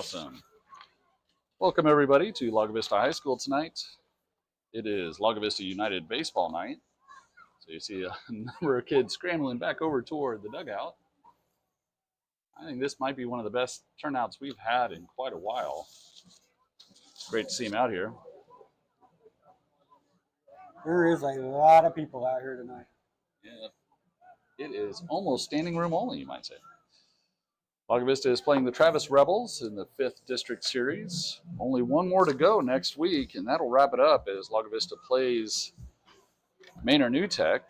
Awesome. Welcome, everybody, to Lago Vista High School tonight. It is Lago Vista United baseball night. So you see a number of kids scrambling back over toward the dugout. I think this might be one of the best turnouts we've had in quite a while. Great to see them out here. There is a lot of people out here tonight. Yeah, it is almost standing room only, you might say. Lago Vista is playing the Travis Rebels in the 5th District Series. Only one more to go next week, and that'll wrap it up as Lago Vista plays Manor New Tech,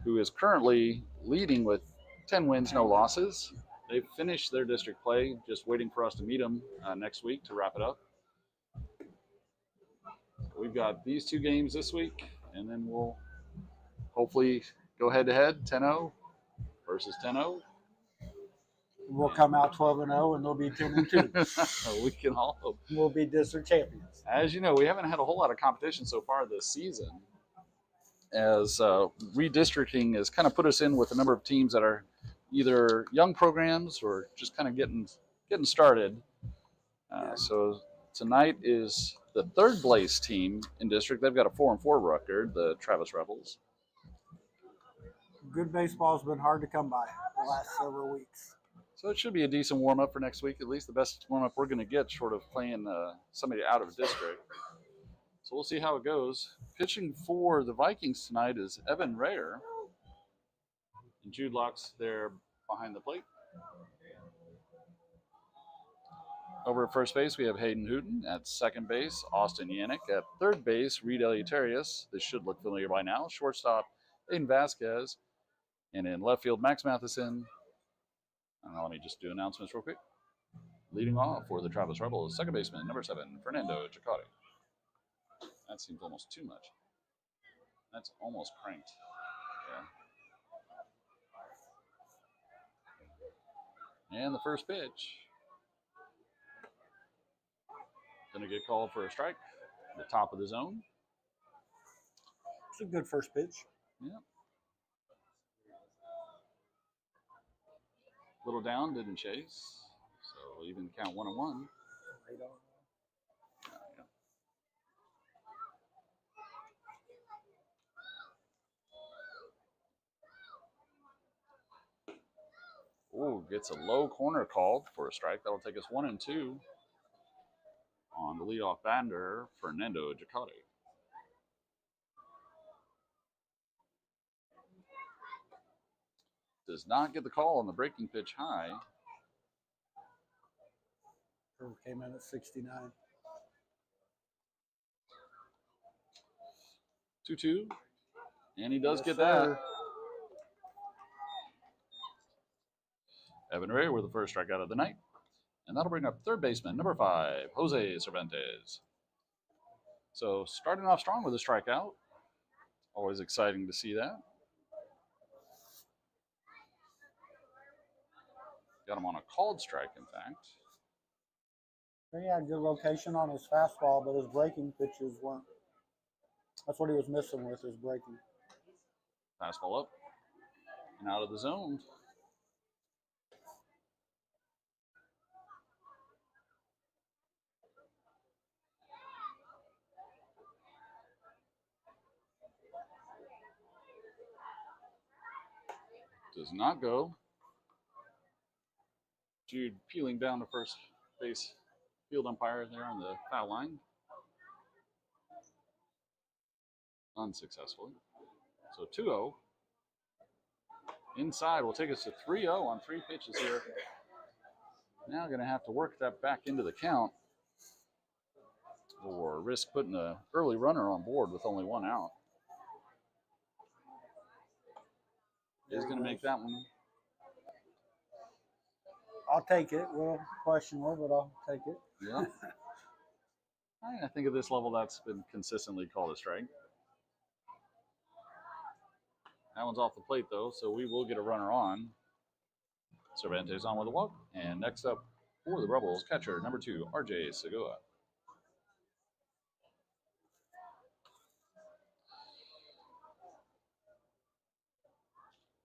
who is currently leading with 10 wins, no losses. They've finished their district play, just waiting for us to meet them next week to wrap it up. We've got these two games this week, and then we'll hopefully go head-to-head, 10-0 versus 10-0. We'll come out 12-0, and they'll be 10-2. We can all hope. We'll be district champions. As you know, we haven't had a whole lot of competition so far this season, as redistricting has kind of put us in with a number of teams that are either young programs or just kind of getting started. So tonight is the 3rd place team in district. They've got a 4-4 record, the Travis Rebels. Good baseball's been hard to come by the last several weeks. So it should be a decent warm-up for next week, at least the best warm-up we're going to get, short of playing somebody out of district. So we'll see how it goes. Pitching for the Vikings tonight is Evan Rayer. And Jude Locke's there behind the plate. Over at first base, we have Hayden Hooten. At second base, Austin Yannick. At third base, Reed Eleuterius. This should look familiar by now. Shortstop, Aiden Vasquez. And in left field, Max Matheson. Let me just do announcements real quick. Leading off for the Travis Rebels, second baseman, number 7, Fernando Giacotti. That seems almost too much. That's almost cranked. Yeah. And the first pitch. Going to get called for a strike. The top of the zone. It's a good first pitch. Yeah. Little down, didn't chase. So even count 1-1. Oh, gets a low corner called for a strike. That'll take us 1-2 on the leadoff batter, Fernando Giacotti. Does not get the call on the breaking pitch high. Came in at 69. 2-2. And he does get that. Evan Ray with the first strikeout of the night. And that'll bring up third baseman, number 5, Jose Cervantes. So starting off strong with a strikeout. Always exciting to see that. Got him on a called strike, in fact. He had good location on his fastball, but his breaking pitches weren't. That's what he was missing with his breaking. Fastball up and out of the zone. Does not go. Jude peeling down to first base field umpire there on the foul line. Unsuccessfully. So 2-0. Inside will take us to 3-0 on 3 pitches here. Now going to have to work that back into the count or risk putting an early runner on board with only 1 out. Is going to make that one. I'll take it. Well, questionable, but I'll take it. Yeah. I think at this level that's been consistently called a strike. That one's off the plate, though, so we will get a runner on. Cervantes on with a walk. And next up for the Rebels, catcher number 2, RJ Segoa.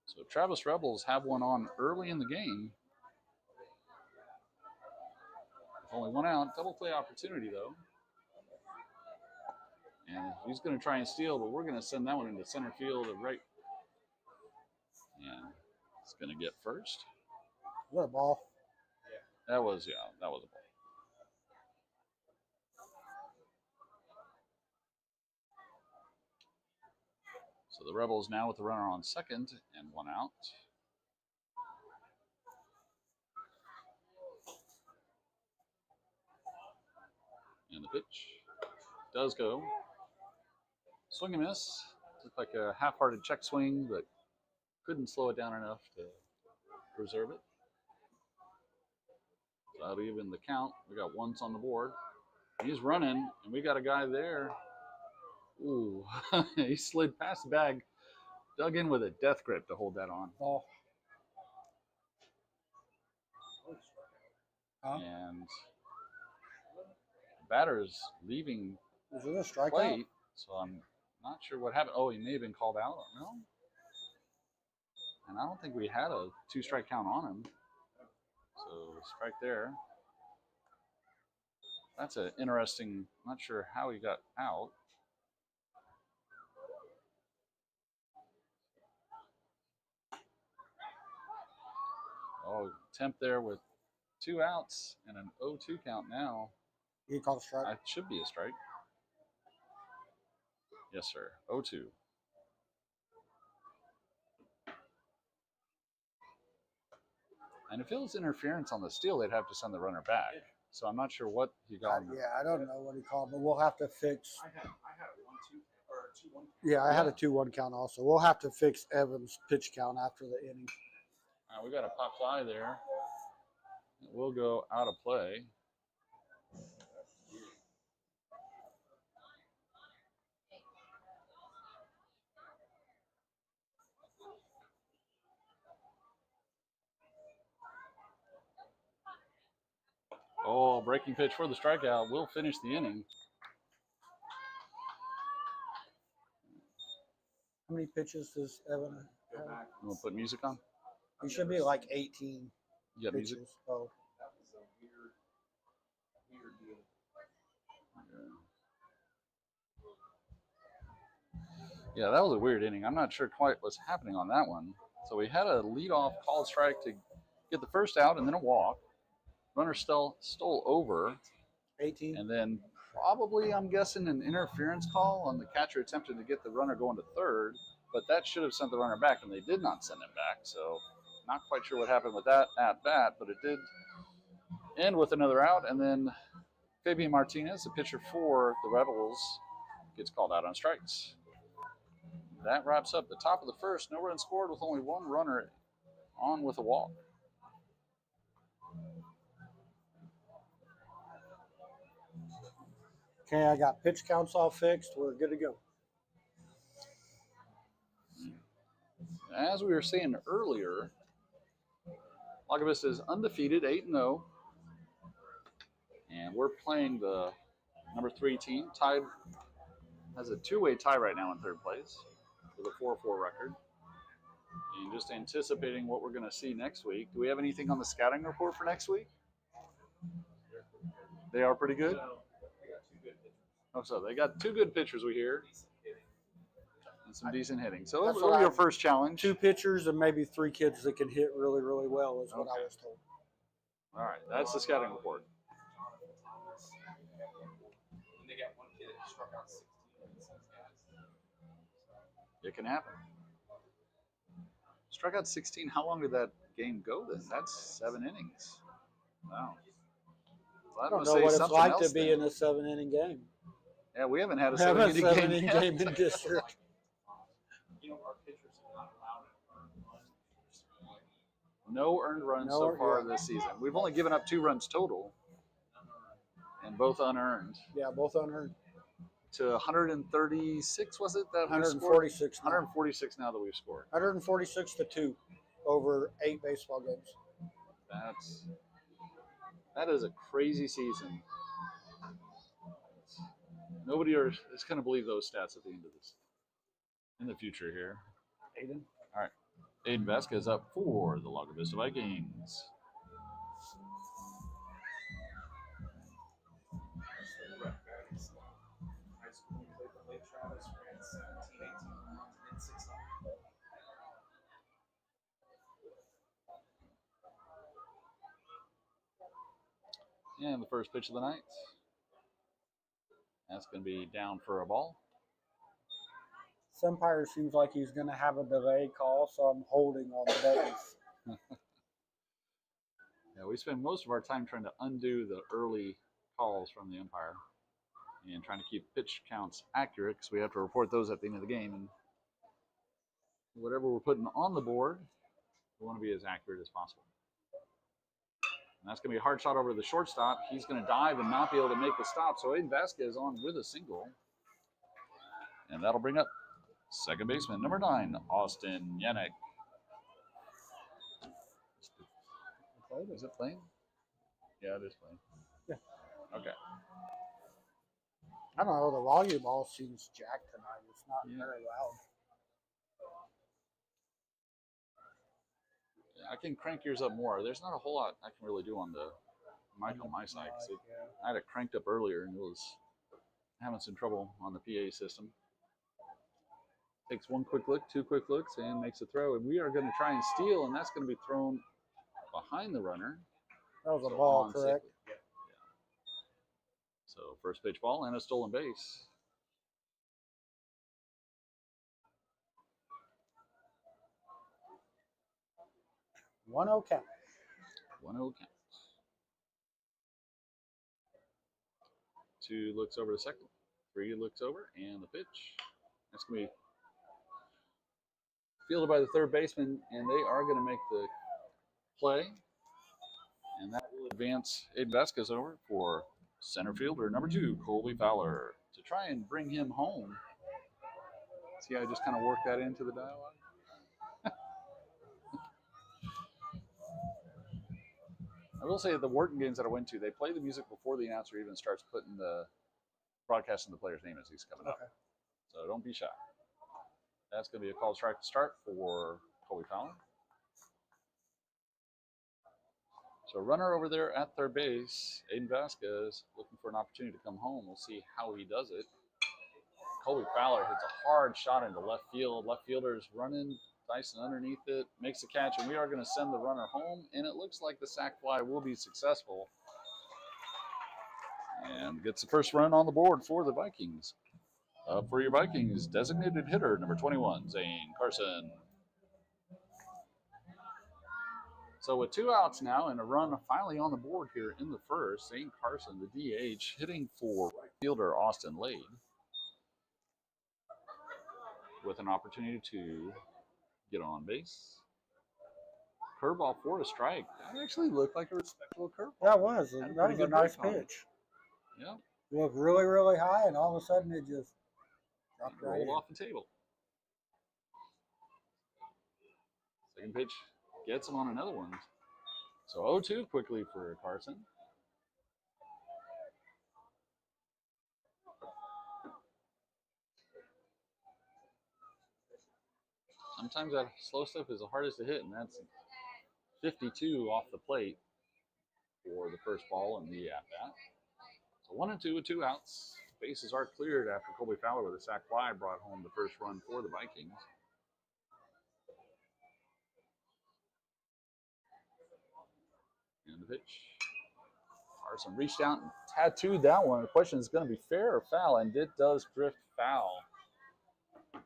So Travis Rebels have one on early in the game. Only one out. Double play opportunity, though. And he's going to try and steal, but we're going to send that one into center field and right. And it's going to get first. Is that a ball? That was a ball. So the Rebels now with the runner on second and one out. And the pitch does go. Swing and miss. Looked like a half-hearted check swing, but couldn't slow it down enough to preserve it. So that'll even the count. We got ones on the board. He's running, and we got a guy there. Ooh, he slid past the bag, dug in with a death grip to hold that on. Ball. Huh? And the batter's leaving Is it a strikeout? plate, so I'm not sure what happened. Oh, he may have been called out. No. And I don't think we had a 2-strike count on him. So strike there. That's an interesting, not sure how he got out. Oh, attempt there with 2 outs and an 0-2 count now. You call a strike? It should be a strike. Yes, sir. 0-2. And if it was interference on the steal, they'd have to send the runner back. So I'm not sure what he got. Yeah, I don't know what he called, but we'll have to fix. I had a 1-2 or 2-1. Yeah, I had a 2-1 count also. We'll have to fix Evans' pitch count after the inning. We got a pop fly there. It will go out of play. Oh, breaking pitch for the strikeout will finish the inning. How many pitches does Evan have? You want to put music on? He should be like 18 You got pitches. music? Oh, That was a weird deal. Yeah, that was a weird inning. I'm not sure quite what's happening on that one. So we had a leadoff called strike to get the first out and then a walk. Runner stole over. 18. And then probably, I'm guessing, an interference call on the catcher attempted to get the runner going to third, but that should have sent the runner back, and they did not send him back. So not quite sure what happened with that at bat, but it did end with another out. And then Fabian Martinez, the pitcher for the Rebels, gets called out on strikes. That wraps up the top of the first. No runs scored with only one runner on with a walk. Okay, I got pitch counts all fixed. We're good to go. As we were saying earlier, Laga Vista is undefeated, 8-0. And we're playing the number 3 team. Tied, has a 2-way tie right now in third place with a 4-4 record. And just anticipating what we're going to see next week. Do we have anything on the scouting report for next week? They are pretty good? Oh, so they got 2 good pitchers, we hear. And some decent hitting. So That's it'll what be your I- first challenge. 2 pitchers and maybe 3 kids that can hit really, really well is what I Okay. was told. All right, that's the scouting report. And they got one kid that struck out 16 guys. It can happen. Struck out 16. How long did that game go then? That's 7 innings. Wow. Well, I don't must know say what it's something like else to be then. in a 7-inning game. Yeah, we haven't had a We have a 7-inning 7-inning game. game in district. You know, our pitchers are not allowed to earn runs. No earned runs No, so far yeah. this season. We've only given up 2 runs total, and both unearned. Yeah, both unearned. To 136, was it that we scored? 146 now. 146 now that we've scored. 146 to 2 over 8 baseball games. That is a crazy season. Nobody is going to believe those stats at the end of this. In the future here. Aiden. All right. Aiden Vasquez up for the Laga Vista Vikings. And the first pitch of the night. That's going to be down for a ball. This umpire seems like he's going to have a delay call, so I'm holding on the base. Yeah, we spend most of our time trying to undo the early calls from the umpire and trying to keep pitch counts accurate because we have to report those at the end of the game. And whatever we're putting on the board, we want to be as accurate as possible. And that's going to be a hard shot over to the shortstop. He's going to dive and not be able to make the stop. So Aiden Vasquez on with a single. And that'll bring up second baseman, number 9, Austin Yannick. Is it playing? Yeah, it is playing. Yeah. Okay. I don't know. The volleyball seems jacked tonight. It's not very loud. I can crank yours up more. There's not a whole lot I can really do on the mic on my side. I had it cranked up earlier and it was having some trouble on the PA system. Takes one quick look, two quick looks, and makes a throw. And we are going to try and steal, and that's going to be thrown behind the runner. That was a ball, correct? Yeah. So first pitch ball and a stolen base. One 0 count. 1-0 count. 2 looks over to second. 3 looks over, and the pitch. That's going to be fielded by the third baseman, and they are going to make the play. And that will advance Aiden Vasquez over for center fielder number 2, Colby Fowler, to try and bring him home. See how I just kind of worked that into the dialogue? I will say at the Wharton games that I went to, they play the music before the announcer even starts putting the broadcasting the player's name as he's coming up. So don't be shy. That's going to be a called strike to start for Colby Fowler. So runner over there at third base, Aiden Vasquez, looking for an opportunity to come home. We'll see how he does it. Colby Fowler hits a hard shot into left field. Left fielder is running, Dyson underneath it, makes the catch, and we are going to send the runner home. And it looks like the sac fly will be successful. And gets the first run on the board for the Vikings. For your Vikings, designated hitter number 21, Zane Carson. So with 2 outs now and a run finally on the board here in the first, Zane Carson, the DH, hitting for right fielder Austin Lade, with an opportunity to get on base. Curveball for a strike. That actually looked like a respectable curveball. That was. That was a nice pitch. Yeah. It looked really, really high, and all of a sudden it just dropped right rolled in. off the table. Second pitch gets him on another one. So 0-2 quickly for Carson. Sometimes that slow stuff is the hardest to hit, and that's 52 off the plate for the first ball and the at-bat. So 1-2 with 2 outs. Bases are cleared after Colby Fowler with a sac fly brought home the first run for the Vikings. And the pitch. Carson reached out and tattooed that one. The question is going to be fair or foul, and it does drift foul.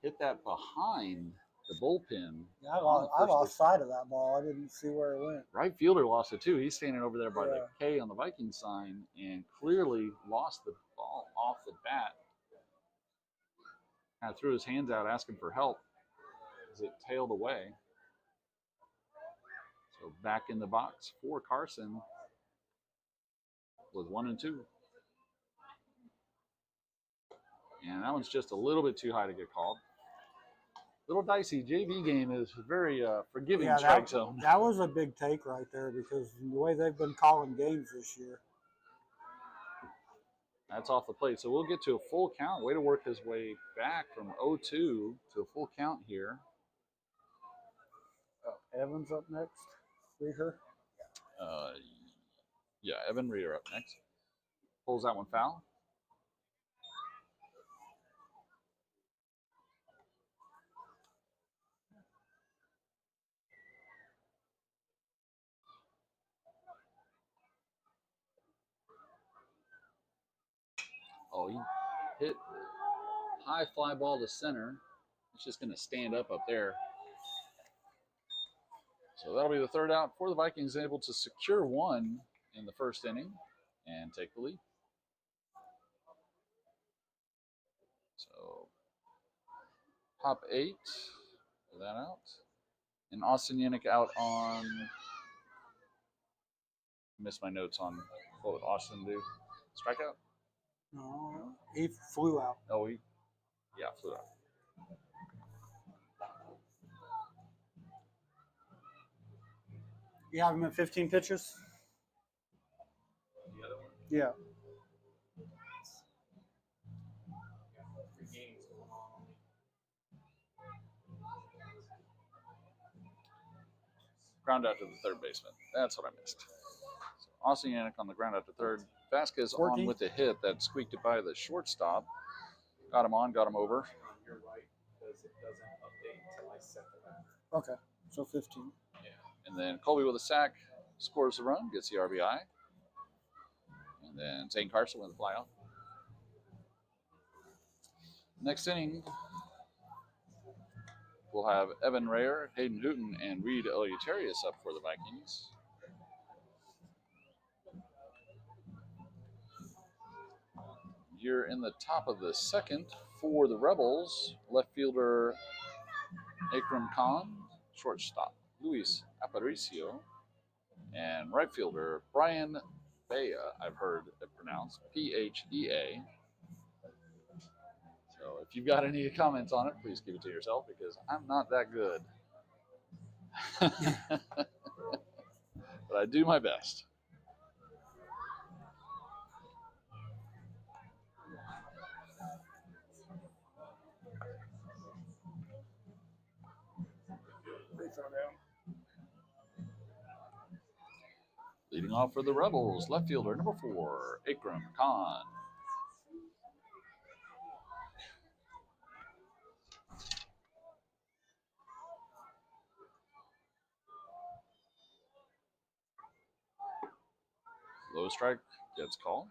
Hit that behind the bullpen. Yeah, I lost sight of that ball. I didn't see where it went. Right fielder lost it too. He's standing over there by the K on the Viking sign and clearly lost the ball off the bat. Kind of threw his hands out asking for help as it tailed away. So back in the box for Carson with 1-2. And that one's just a little bit too high to get called. Little dicey. JV game is very forgiving strike zone. That was a big take right there because the way they've been calling games this year. That's off the plate. So we'll get to a full count. Way to work his way back from 0-2 to a full count here. Evans up next. Reader. Yeah, Evan Reader up next. Pulls that one foul. Oh, he hit high fly ball to center. It's just going to stand up there. So that'll be the third out for the Vikings, able to secure one in the first inning and take the lead. So Hop 8, pull that out. And Austin Yannick out on, missed my notes on what would Austin do. Strikeout? No, he flew out. Oh, yeah, flew out. You have him at 15 pitches? The other one, Yeah. three games going on. Ground out to the third baseman. That's what I missed. So Austin Yannick on the ground out to third. Vasquez 14. on with a hit that squeaked it by the shortstop. Got him on, got him over. You're right, because it doesn't update until I set the record. Okay, so 15. Yeah. And then Colby with a sack scores the run, gets the RBI. And then Zane Carson with a flyout. Next inning, we'll have Evan Rayer, Hayden Hooten, and Reed Eleuterius up for the Vikings. Here in the top of the second for the Rebels, left fielder Akram Khan, shortstop Luis Aparicio, and right fielder Brian Bea, I've heard it pronounced Phea. So if you've got any comments on it, please keep it to yourself because I'm not that good. But I do my best. Leading off for the Rebels, left fielder number 4, Akram Khan. Low strike gets called.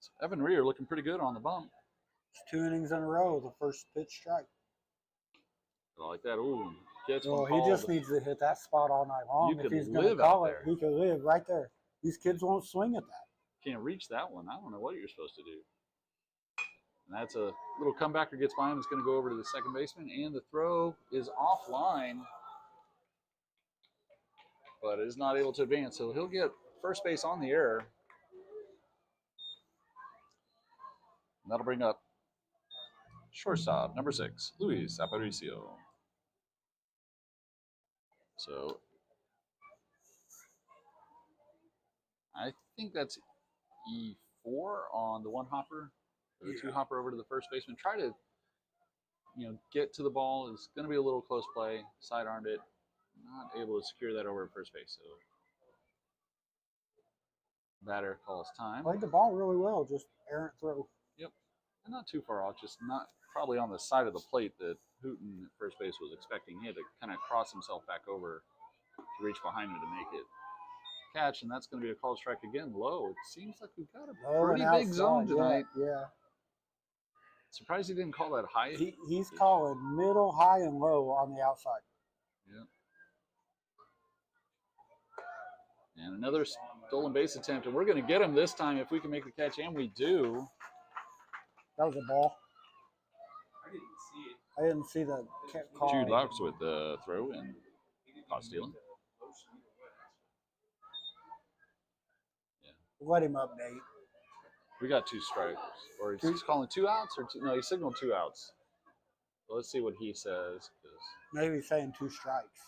So Evan Rear looking pretty good on the bump. It's 2 innings in a row, the first pitch strike. I like that. Ooh, gets Well, one he called. just needs to hit that spot all night long. You If could he's going to live call out it, there. he could live right there. These kids won't swing at that. Can't reach that one. I don't know what you're supposed to do. And that's a little comebacker gets by him. It's going to go over to the second baseman, and the throw is offline, but is not able to advance. So he'll get first base on the error. And that'll bring up shortstop, number 6, Luis Aparicio. So I think that's E4 on the one hopper, or the two hopper over to the first baseman. Try to, get to the ball. It's going to be a little close play. Sidearmed it. Not able to secure that over at first base. So batter calls time. Played the ball really well, just errant throw. Yep. And not too far off, just not probably on the side of the plate that Hooten at first base was expecting. He had to kind of cross himself back over to reach behind him to make it catch, and that's going to be a called strike again. Low. It seems like we've got a Low pretty and big outside, zone tonight. Yeah. Surprised he didn't call that high. He's calling middle, high, and low on the outside. Yeah. And another stolen base attempt, and we're going to get him this time if we can make the catch, and we do. That was a ball. I didn't see it. I didn't see the call. Jude Laux with the throw and caught stealing. Let him update. We got 2 strikes. Or he's calling 2 outs? Or no, he signaled 2 outs. So let's see what he says. Maybe he's saying 2 strikes.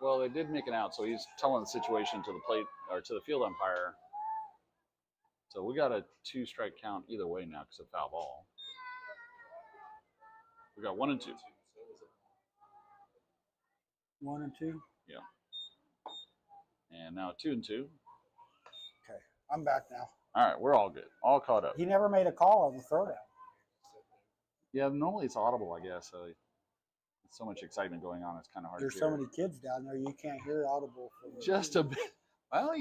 Well, they did make an out, so he's telling the situation to the plate or to the field umpire. So we got a 2-strike count either way now because of foul ball. We got 1 and 2. 1 and 2. Yeah. And now 2 and 2. Okay, I'm back now. All right, we're all good, all caught up. He never made a call on the throwdown. Yeah, normally it's audible, I guess. So so much excitement going on, it's kind of hard There's to so hear. many kids down there, you can't hear audible. From Just a bit. Well,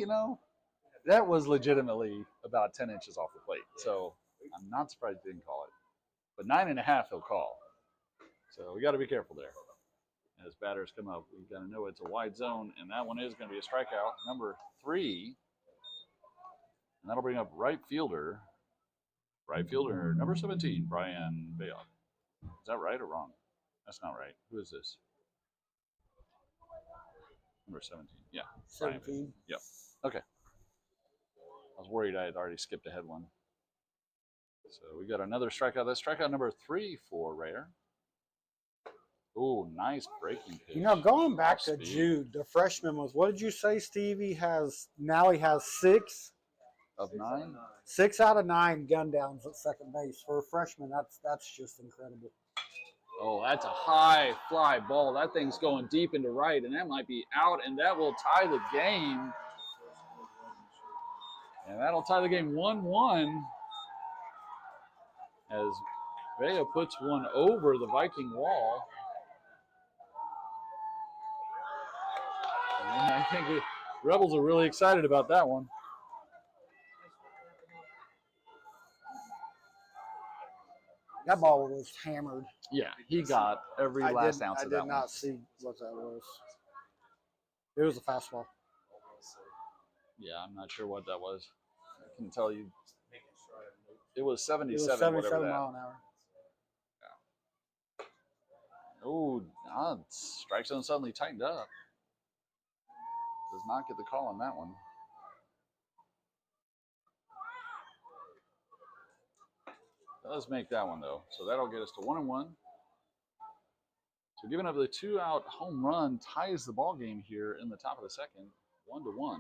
that was legitimately about 10 inches off the plate. So I'm not surprised he didn't call it. But 9.5 he'll call. So we got to be careful there. As batters come up, we got to know it's a wide zone, and that one is going to be a strikeout. Number 3, and that'll bring up right fielder number 17, Brian Bayok. Is that right or wrong? That's not right. Who is this? Number 17. Yeah. 17. Yep. Okay. I was worried I had already skipped ahead one. So we got another strikeout. That's strikeout number 3 for Rare. Oh, nice breaking pitch. You know, going back to Speed. Jude, the freshman was, what did you say, Steve? He has 6 of 9. 6 out of 9 gun downs at second base for a freshman. That's just incredible. Oh, that's a high fly ball. That thing's going deep into right, and that might be out, and that will tie the game. And that'll tie the game 1-1 as Vea puts one over the Viking wall. And I think the Rebels are really excited about that one. That ball was hammered. Yeah, he got every last ounce of that one. I did not see what that was. It was a fastball. Yeah, I'm not sure what that was. I can tell you. It was 77, It was 77 whatever that. mile an hour. Oh, strike zone suddenly tightened up. Does not get the call on that one. Let's make that one, though. So that'll get us to 1-1. So giving up the 2-out home run ties the ball game here in the top of the second, 1-1.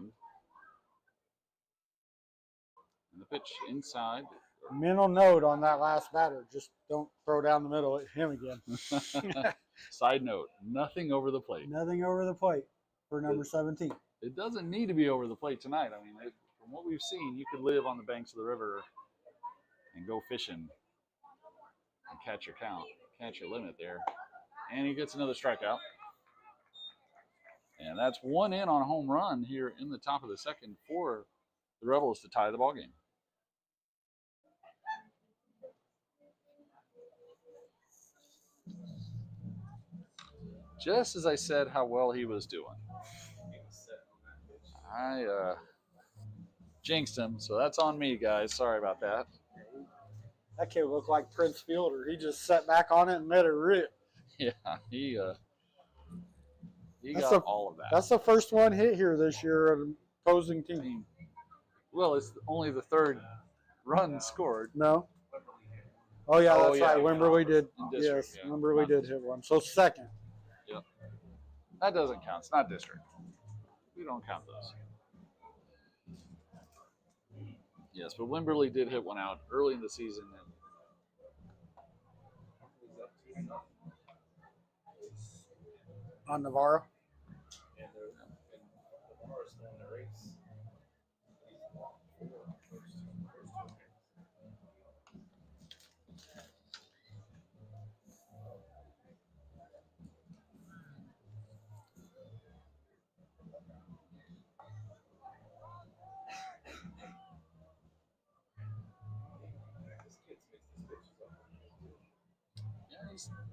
And the pitch inside. Mental note on that last batter: just don't throw down the middle at him again. Side note: nothing over the plate. Nothing over the plate for number 17. It doesn't need to be over the plate tonight. I mean, from what we've seen, you could live on the banks of the river and go fishing and catch your count, catch your limit there. And he gets another strikeout. And that's one in on a home run here in the top of the second for the Rebels to tie the ball game. Just as I said how well he was doing. I jinxed him, so that's on me, guys. Sorry about that. That kid looked like Prince Fielder. He just sat back on it and let it rip. Yeah, he got all of that. That's the first one hit here this year of an opposing team. I mean, well, it's only the third run scored. No. Oh yeah, that's right. Yeah, Wimberley did. District, Yes, yeah. Wimberley did hit one. So second. Yep. That doesn't count. It's not district. We don't count those. Yes, but Wimberley did hit one out early in the season. On Navarro.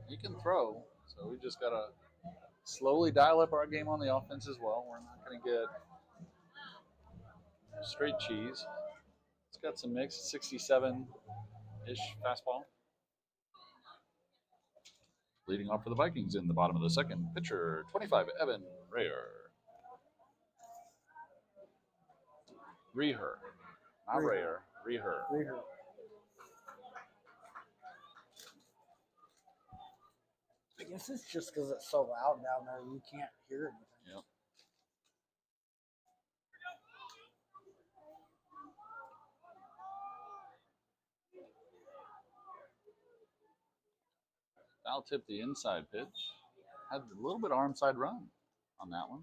He can throw, so we just got to slowly dial up our game on the offense as well. We're not going to get straight cheese. It's got some mix, 67-ish fastball. Leading off for the Vikings in the bottom of the second, pitcher 25, Evan Reher. Not Reher. Reher. I guess it's just because it's so loud down there, you can't hear anything. Yep. Foul tip the inside pitch. Had a little bit of arm side run on that one.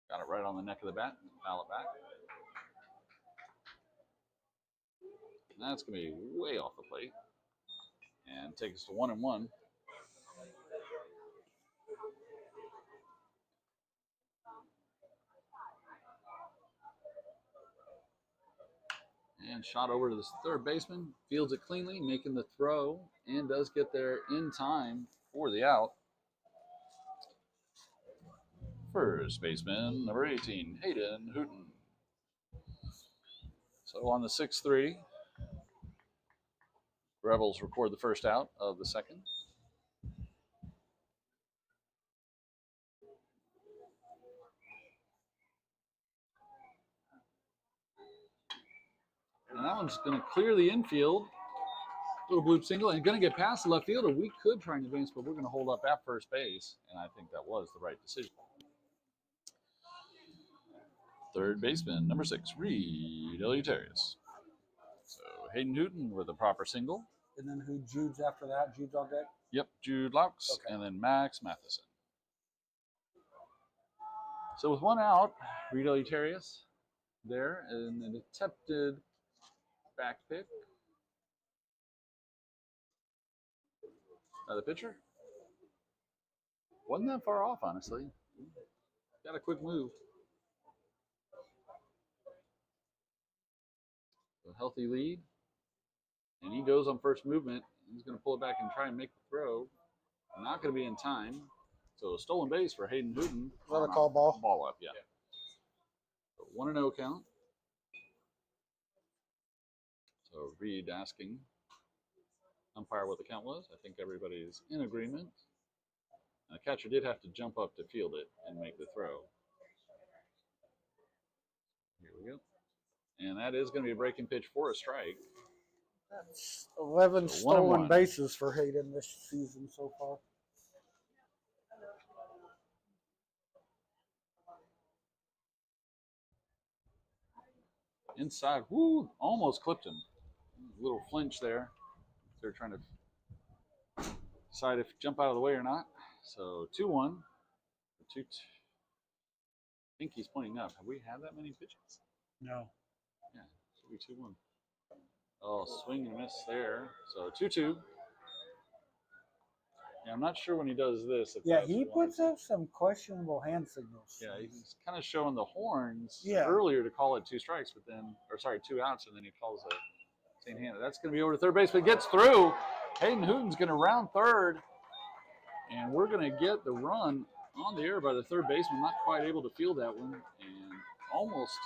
Got it right on the neck of the bat. Foul it back. And that's going to be way off the plate. And take us to 1-1. And shot over to the third baseman, fields it cleanly, making the throw, and does get there in time for the out. First baseman, number 18, Hayden Hooten. So on the 6-3, Rebels record the first out of the second. And that one's going to clear the infield. Little bloop single, and going to get past the left fielder. We could try and advance, but we're going to hold up at first base, and I think that was the right decision. Third baseman, number 6, Reed Eleuterius. So Hayden Hooten with a proper single. And then who Jude's after that? Jude's on deck? Yep, Jude Laux, Okay. and then Max Matheson. So with one out, Reed Eleuterius there, and an attempted back pick. The pitcher wasn't that far off, honestly. Got a quick move. A healthy lead. And he goes on first movement. He's going to pull it back and try and make the throw. Not going to be in time. So a stolen base for Hayden Hooten. Is that a call ball? Ball up, yeah. So 1-0 count. So Reed asking umpire what the count was. I think everybody's in agreement. The catcher did have to jump up to field it and make the throw. Here we go. And that is going to be a breaking pitch for a strike. That's 11 So stolen 1-1. bases for Hayden this season so far. Inside, whoo, almost clipped him. A little flinch there. They're trying to decide if jump out of the way or not. So 2-1. I think he's pointing up. Have we had that many pitches? No. Yeah, should be 2-1. Oh, swing and miss there. So 2-2. Yeah, I'm not sure when he does this. If Yeah, that's he one. puts up some questionable hand signals. Yeah, he's kind of showing the horns Yeah. earlier to call it 2 strikes, but then, or sorry, 2 outs, and then he calls a same hand. That's going to be over to third base, but it gets through. Hayden Hooten's going to round third, and we're going to get the run on the air by the third baseman. Not quite able to field that one, and almost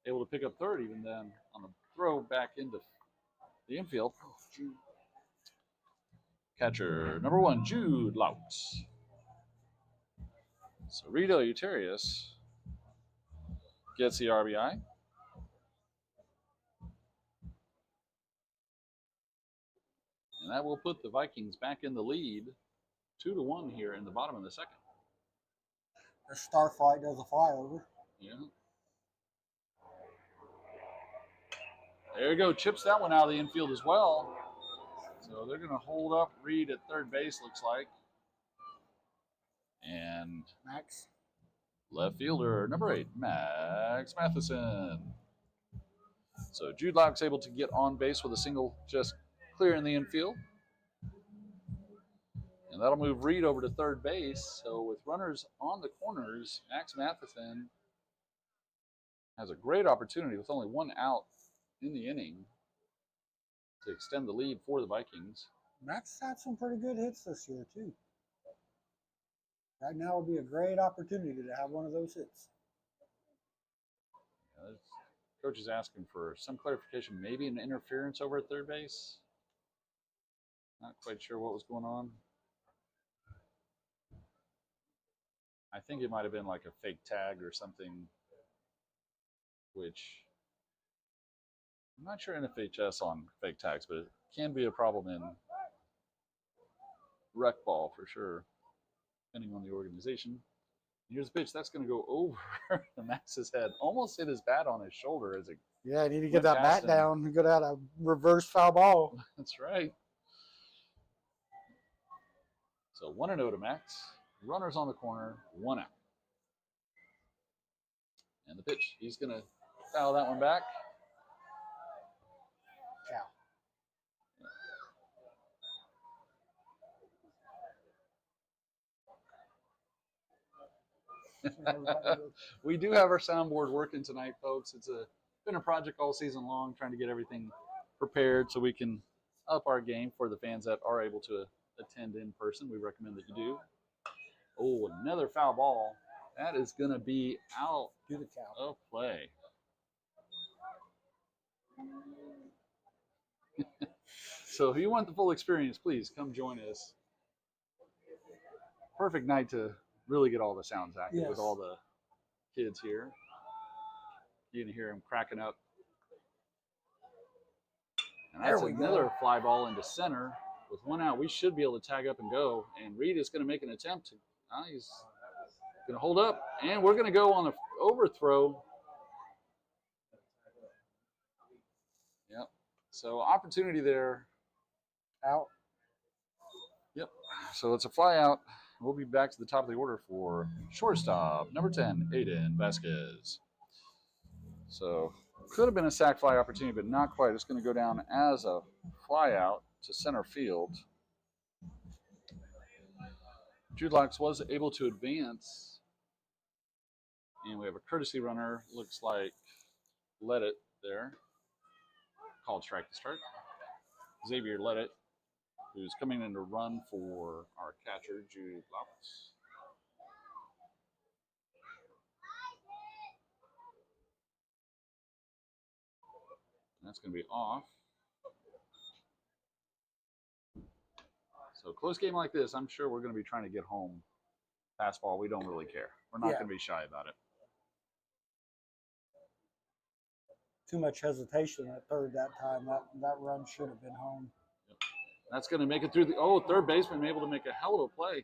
able to pick up third even then on the throw back into the infield. Catcher number 1, Jude Laux. So Reed Eleuterius gets the RBI. And that will put the Vikings back in the lead, 2-1 here in the bottom of the second. The Starflight does a flyover. Yeah. There you go. Chips that one out of the infield as well. So they're going to hold up Reed at third base, looks like. And Max. left fielder, number 8, Max Matheson. So Jude Laux able to get on base with a single just clearing the infield. And that'll move Reed over to third base. So with runners on the corners, Max Matheson has a great opportunity with only 1 out in the inning to extend the lead for the Vikings. Max had some pretty good hits this year, too. Right now would be a great opportunity to have one of those hits. Coach is asking for some clarification, maybe an interference over at third base. Not quite sure what was going on. I think it might have been like a fake tag or something, which I'm not sure LVHS on fake tags, but it can be a problem in rec ball for sure, depending on the organization. Here's the pitch. That's going to go over Max's head. Almost hit his bat on his shoulder as it. Yeah, I need to get that bat down and get out a reverse foul ball. That's right. So 1-0 to Max. Runners on the corner, 1 out. And the pitch. He's going to foul that one back. We do have our soundboard working tonight, folks. It's a been a project all season long, trying to get everything prepared so we can up our game for the fans that are able to attend in person. We recommend that you do. Oh, another foul ball. That is going to be out Do the cow. of play. So if you want the full experience, please come join us. Perfect night to really get all the sounds active with Yes. all the kids here. You can hear them cracking up. And that's There we another go. fly ball into center. With one out, we should be able to tag up and go. And Reed is going to make an attempt. He's going to hold up. And we're going to go on the overthrow. Yep. So opportunity there. Out. Yep. So it's a fly out. We'll be back to the top of the order for shortstop, number 10, Aiden Vasquez. So could have been a sac fly opportunity, but not quite. It's going to go down as a fly out to center field. Jude Locks was able to advance. And we have a courtesy runner. Looks like Let It there. Called strike to start. Xavier Let It, who's coming in to run for our catcher, Jude Locks. That's going to be off. So close game like this, I'm sure we're going to be trying to get home. Fastball, we don't really care. We're not going to be shy about it. Too much hesitation at third that time. That run should have been home. Yep. That's going to make it through the third baseman able to make a hell of a play.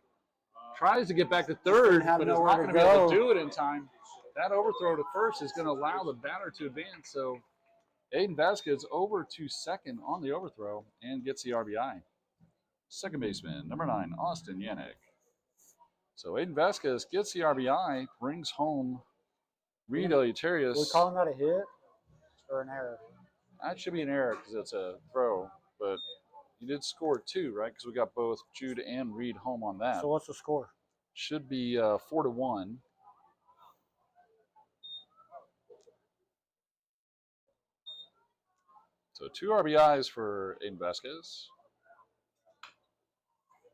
Tries to get back to third, but is not going to be able to do it in time. That overthrow to first is going to allow the batter to advance. So Aiden Vasquez over to second on the overthrow and gets the RBI. Second baseman, number 9, Austin Yannick. So Aiden Vasquez gets the RBI, brings home Reed Eleuterius. Are we calling that a hit or an error? That should be an error because it's a throw, but he did score 2, right? Because we got both Jude and Reed home on that. So what's the score? Should be 4-1. So 2 RBIs for Aiden Vasquez.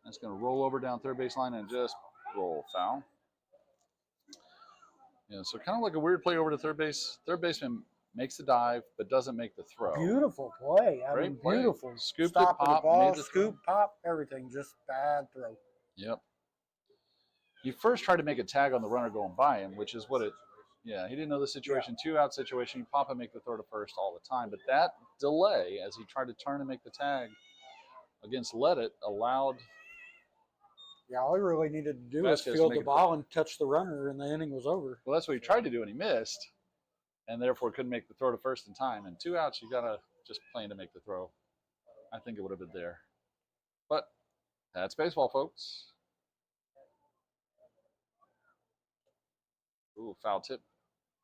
That's going to roll over down third base line and just roll foul. Yeah, so kind of like a weird play over to third base. Third baseman makes the dive, but doesn't make the throw. Beautiful play. I mean, play. beautiful. Scooped Stop it, pop, the ball, made the scoop, pop, everything. Just bad throw. Yep. He first tried to make a tag on the runner going by him, which is what it. Yeah, he didn't know the situation. Yeah. 2-out situation. You pop and make the throw to first all the time. But that delay, as he tried to turn and make the tag against Let It, allowed. Yeah, all he really needed to do was field the ball and touch the runner, and the inning was over. Well, that's what he tried to do, and he missed, and therefore couldn't make the throw to first in time. And 2 outs, you got to just plan to make the throw. I think it would have been there. But that's baseball, folks. Ooh, foul tip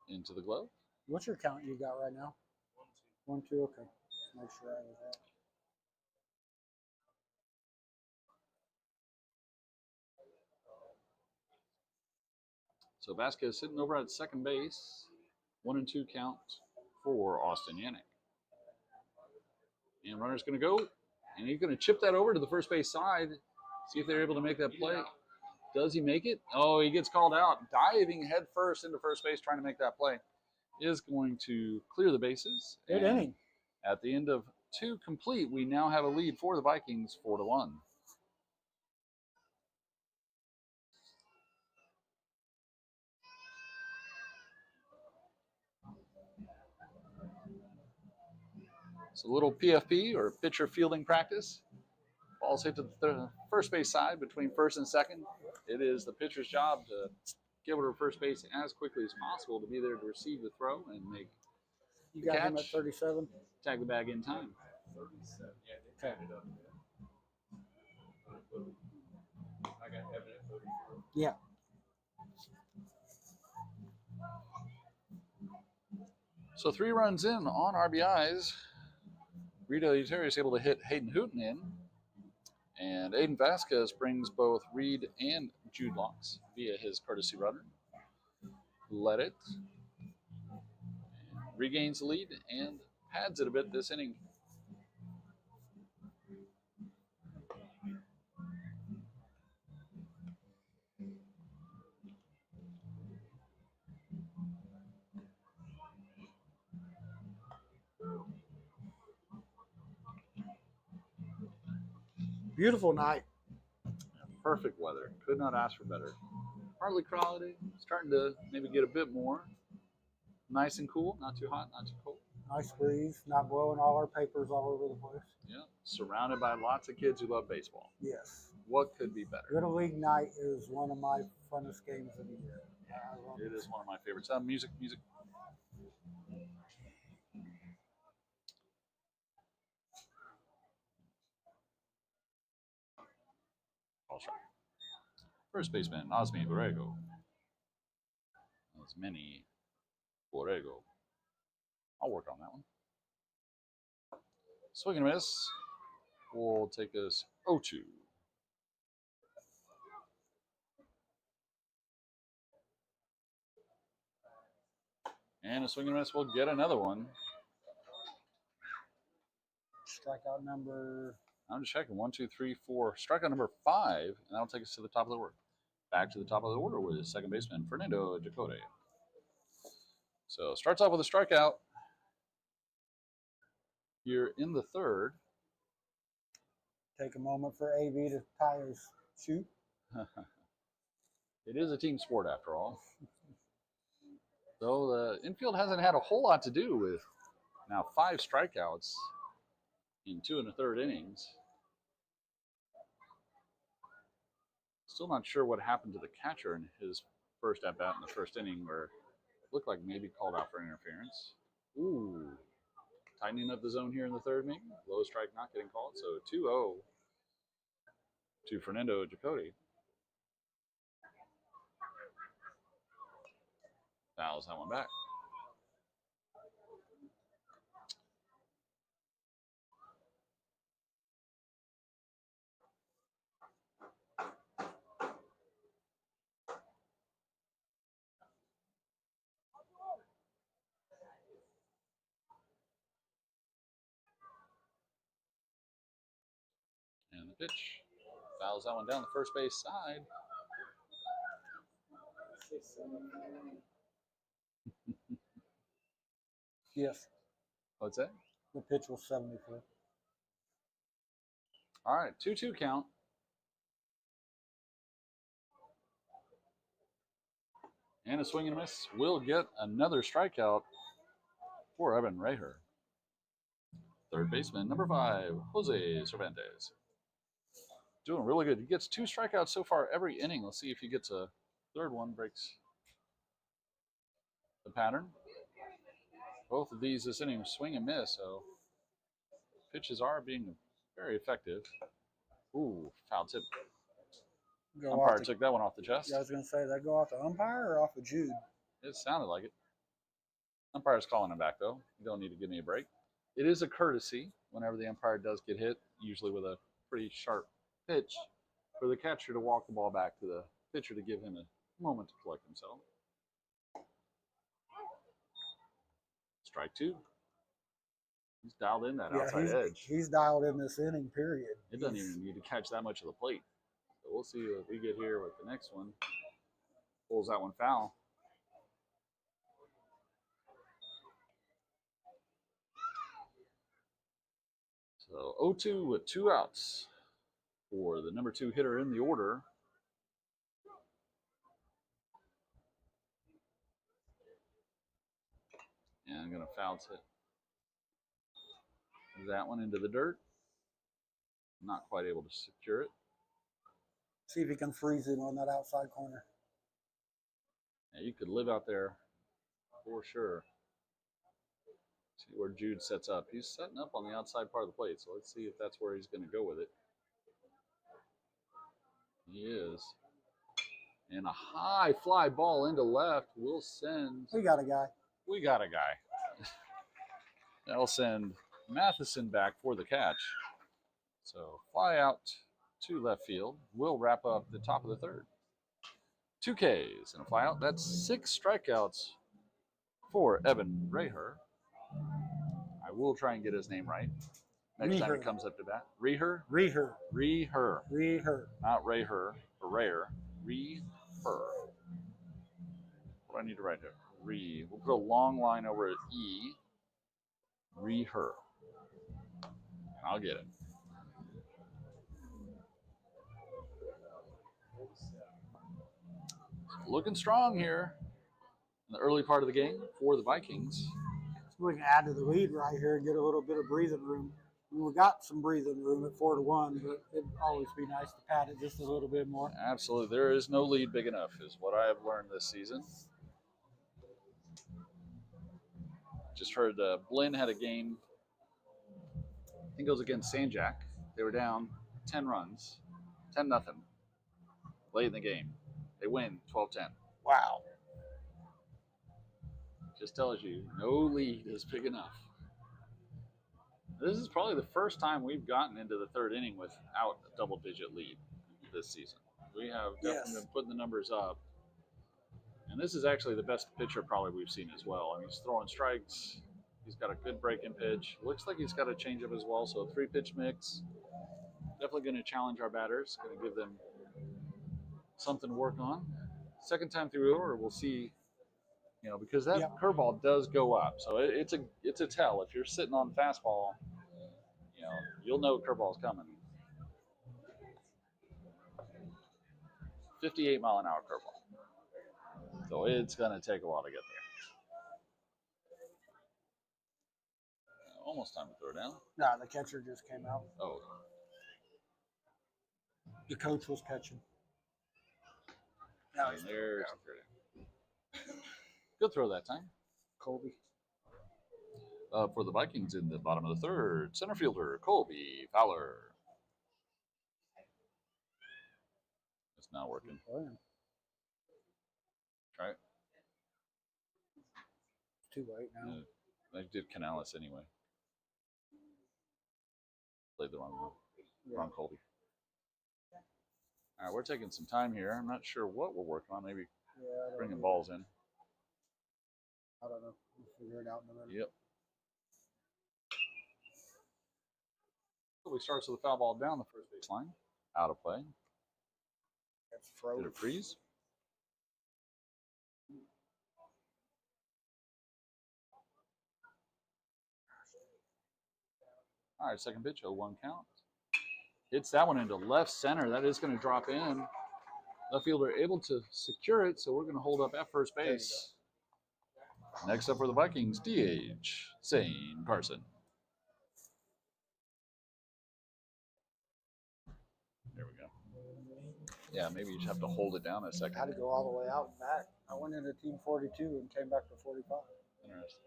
into the glove. What's your count you got right now? 1-2. Okay. Let's make sure I was that. So Vasquez sitting over at second base. 1-2 count for Austin Yannick. And runner's going to go, and he's going to chip that over to the first base side. See if they're able to make that play. Does he make it? Oh, he gets called out. Diving head first into first base, trying to make that play. Is going to clear the bases. Good inning. At the end of 2 complete, we now have a lead for the Vikings, 4-1. It's a little PFP, or pitcher fielding practice. Ball's hit to the first base side between first and second. It is the pitcher's job to get over to first base as quickly as possible to be there to receive the throw and make the catch. Him at 37? Tag the bag in time. 37. Yeah, they tied it up. I got evidence. Yeah. So 3 runs in on RBIs. Reed Eleuterius is able to hit Hayden Hooten in. And Aiden Vasquez brings both Reed and Jude Locks via his courtesy runner. Let It. And regains the lead and pads it a bit this inning. Beautiful night. Perfect weather. Could not ask for better. Partly cloudy, starting to maybe get a bit more. Nice and cool, not too hot, not too cold. Nice breeze, not blowing all our papers all over the place. Yeah, surrounded by lots of kids who love baseball. Yes. What could be better? Little League night is one of my funnest games of the year. It is one of my favorites. Music. All shot. First baseman, Osmi Borrego. Osmeni Borrego. I'll work on that one. Swing and miss will take us 0-2. And a swing and miss will get another one. Strikeout number. I'm just checking. 1, 2, 3, 4. Strikeout number 5, and that'll take us to the top of the order. Back to the top of the order with second baseman Fernando Jacote. So starts off with a strikeout here in the third. Take a moment for AB to tie his shoe. It is a team sport after all. Though the infield hasn't had a whole lot to do with now 5 strikeouts in 2 1/3 innings. Still not sure what happened to the catcher in his first at bat in the first inning, where it looked like maybe called out for interference. Ooh, tightening up the zone here in the third inning. Low strike not getting called, so 2-0 to Fernando Jacote. Fouls that one back. And the pitch. Fouls that one down the first base side. Yes. What's that? The pitch was 74. All right, 2-2 count. And a swing and a miss will get another strikeout for Evan Reher. Third baseman, number 5, Jose Cervantes. Doing really good. He gets 2 strikeouts so far every inning. Let's see if he gets a third one, breaks the pattern. Both of these this inning swing and miss, so pitches are being very effective. Ooh, foul tip. Umpire took that one off the chest. Yeah, I was going to say, that go off the umpire or off of Jude? It sounded like it. Umpire's calling him back, though. You don't need to give me a break. It is a courtesy whenever the umpire does get hit, usually with a pretty sharp pitch, for the catcher to walk the ball back to the pitcher to give him a moment to collect himself. Strike 2. He's dialed in that outside edge. He's dialed in this inning, period. It doesn't even need to catch that much of the plate. So we'll see what we get here with the next one. Pulls that one foul. So 0-2 with 2 outs for the number 2 hitter in the order. And I'm going to foul tip that one into the dirt. Not quite able to secure it. See if he can freeze him on that outside corner. Yeah, you could live out there for sure. See where Jude sets up. He's setting up on the outside part of the plate, so let's see if that's where he's going to go with it. He is. And a high fly ball into left will send. We got a guy. We got a guy. That'll send Matheson back for the catch. So fly out to left field. We'll wrap up the top of the third. 2 Ks and a fly out. That's 6 strikeouts for Evan Reher. will try and get his name right next time Reher. it comes up to bat. Reher? Reher. Reher. Reher. Not Rayher or Rayer. Reher. What do I need to write here? We'll put a long line over E. Reher. I'll get it. Looking strong here in the early part of the game for the Vikings. So we can add to the lead right here and get a little bit of breathing room. We got some breathing room at 4-1, but it'd always be nice to pad it just a little bit more. Absolutely. There is no lead big enough, is what I have learned this season. Just heard Blinn had a game, I think it was against Sanjak. They were down 10 runs, 10-0, late in the game. They win 12-10. Wow. Just tells you no lead is big enough. This is probably the first time we've gotten into the third inning without a double-digit lead this season. We have definitely been putting the numbers up. And this is actually the best pitcher probably we've seen as well. I mean, he's throwing strikes. He's got a good break-in pitch. Looks like he's got a changeup as well, so a 3-pitch mix. Definitely going to challenge our batters. Going to give them something to work on. Second time through order, we'll see. You know, because that curveball does go up, so it's a tell. If you're sitting on fastball, you know you'll know curveball's coming. 58-mile-an-hour curveball, so it's gonna take a while to get there. Almost time to throw down. Nah, the catcher just came out. Oh, The coach was catching. now he's there. Good throw that time. Colby. For the Vikings in the bottom of the third, center fielder Colby Fowler. It's not working. Try it. It's too late now. I did Canales anyway. Played the wrong one. Wrong Colby. All right, we're taking some time here. I'm not sure what we're working on. Maybe bringing balls in. I don't know. We'll figure it out in a minute. Yep. Colby starts with a foul ball down the first baseline. Out of play. That's froze. Did it freeze? All right, second pitch, 0-1 count. Hits that one into left center. That is going to drop in. Left fielder able to secure it, so we're going to hold up at first base. Next up for the Vikings, DH, Zane Carson. There we go. Yeah, maybe you just have to hold it down a second. I had to go all the way out and back. I went into team 42 and came back to 45. Interesting.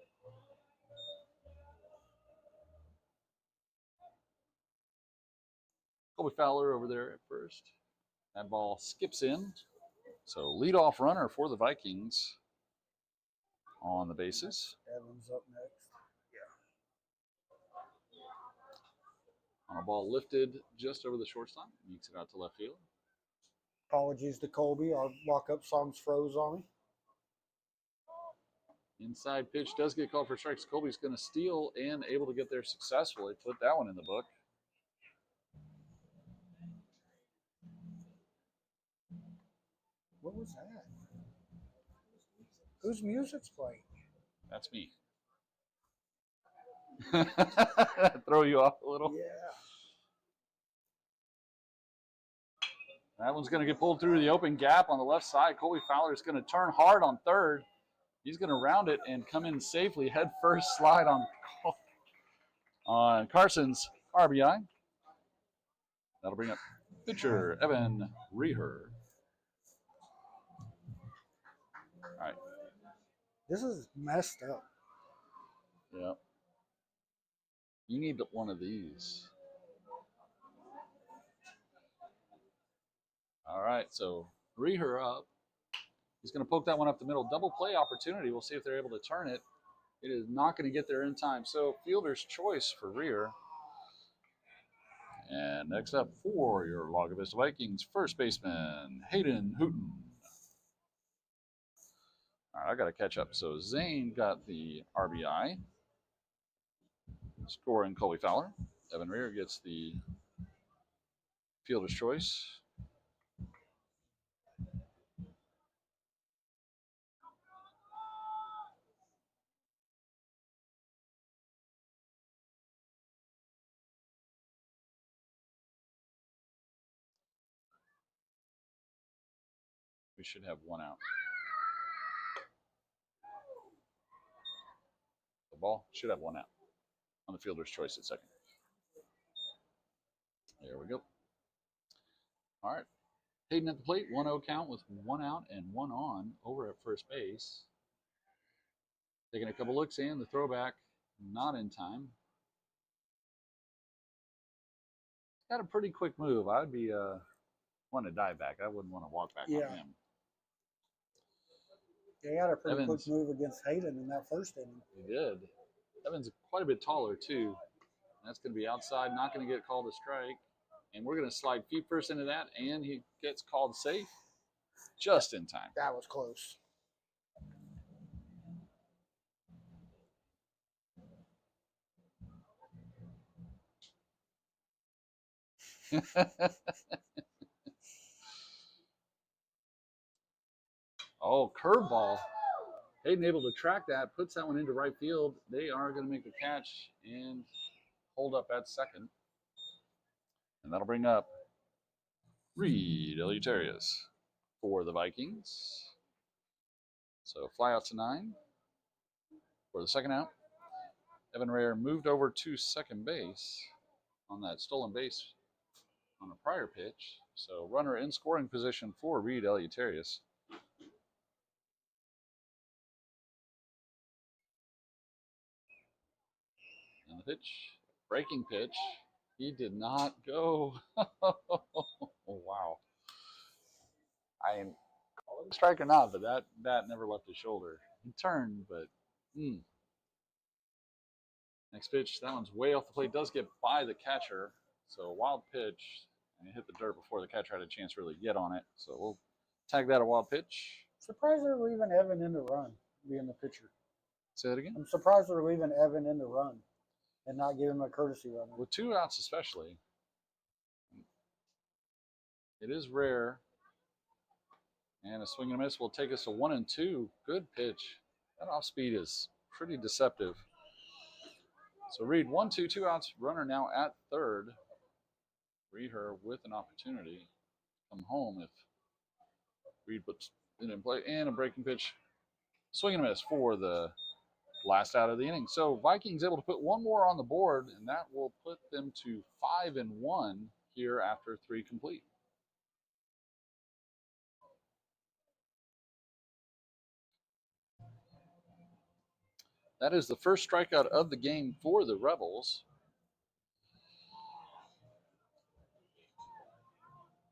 Colby Fowler over there at first. That ball skips in. So leadoff runner for the Vikings on the bases. Evans up next. On a ball lifted just over the shortstop. Makes it out to left field. Apologies to Colby. Our walk-up songs froze on me. Inside pitch does get called for strikes. Colby's going to steal and able to get there successfully. Put that one in the book. What was that? Whose music's playing? That's me. Throw you off a little? Yeah. That one's going to get pulled through the open gap on the left side. Colby Fowler is going to turn hard on third. He's going to round it and come in safely. Head first slide on Carson's RBI. That'll bring up pitcher Evan Reher. All right. This is messed up. Yeah. You need one of these. All right, so Reher up. He's going to poke that one up the middle. Double play opportunity. We'll see if they're able to turn it. It is not going to get there in time. So fielder's choice for Reher. And next up for your Lago Vista Vikings, first baseman Hayden Hooten. All right, I got to catch up. So Zane got the RBI. Scoring Colby Fowler. Evan Rear gets the fielder's choice. We should have one out. The ball should have one out on the fielder's choice at second. There we go. All right. Hayden at the plate, 1-0 count with one out and one on over at first base. Taking a couple looks in, the throwback not in time. Got a pretty quick move. I'd be want to dive back. I wouldn't want to walk back on him. They had a pretty quick move against Hayden in that first inning. He did. Evans quite a bit taller too. That's going to be outside, not going to get called a strike. And we're going to slide feet first into that, and he gets called safe just in time. That was close. Oh, curveball. Hayden able to track that, puts that one into right field. They are going to make the catch and hold up at second. And that'll bring up Reed Eleuterius for the Vikings. So fly out to 9 for the second out. Evan Rare moved over to second base on that stolen base on a prior pitch. So runner in scoring position for Reed Eleuterius. And the pitch, breaking pitch. He did not go. Oh, wow. I am strike or not, but that bat never left his shoulder. He turned, but next pitch, that one's way off the plate. Does get by the catcher. So a wild pitch, and it hit the dirt before the catcher had a chance to really get on it. So we'll tag that a wild pitch. Surprised they're leaving Evan in the run, being the pitcher. Say that again? I'm surprised they're leaving Evan in the run and not giving him a courtesy run. With two outs especially, it is rare. And a swing and a miss will take us to 1-2. Good pitch. That off speed is pretty deceptive. So Reed, 1-2, 2 outs. Runner now at third. Reed her with an opportunity to come home if Reed puts it in play. And a breaking pitch. Swing and a miss for the last out of the inning. So Vikings able to put one more on the board, and that will put them to 5-1 here after 3 complete. That is the first strikeout of the game for the Rebels.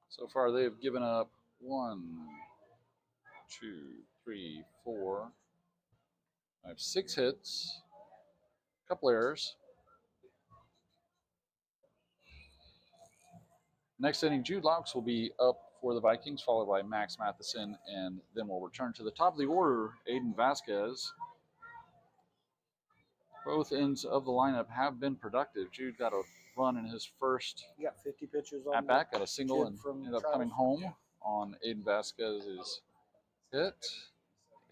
So far, they've given up 1, 2, 3, 4, 5, 6 hits, a couple errors. Next inning, Jude Laux will be up for the Vikings, followed by Max Matheson, and then we'll return to the top of the order, Aiden Vasquez. Both ends of the lineup have been productive. Jude got a run in his first He got 50 pitches on at bat, got a single, and ended up coming home Yeah. on Aiden Vasquez's hit.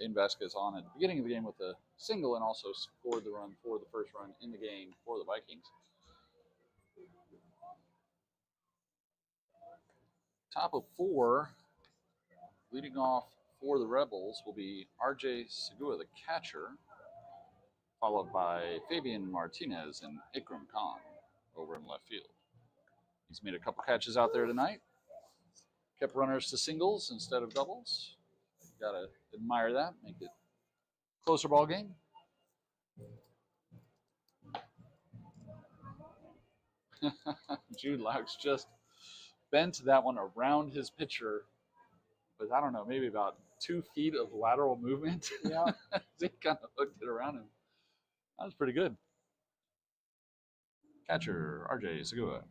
Aiden Vasquez on at the beginning of the game with a single and also scored the run for the first run in the game for the Vikings. Top of 4, leading off for the Rebels will be RJ Segura, the catcher, followed by Fabian Martinez and Ikram Khan over in left field. He's made a couple catches out there tonight. Kept runners to singles instead of doubles. You gotta admire that, make it a closer ball game. Jude Laux just bent that one around his pitcher with, I don't know, maybe about 2 feet of lateral movement. Yeah. He kind of hooked it around him. That was pretty good. Catcher, RJ Segura.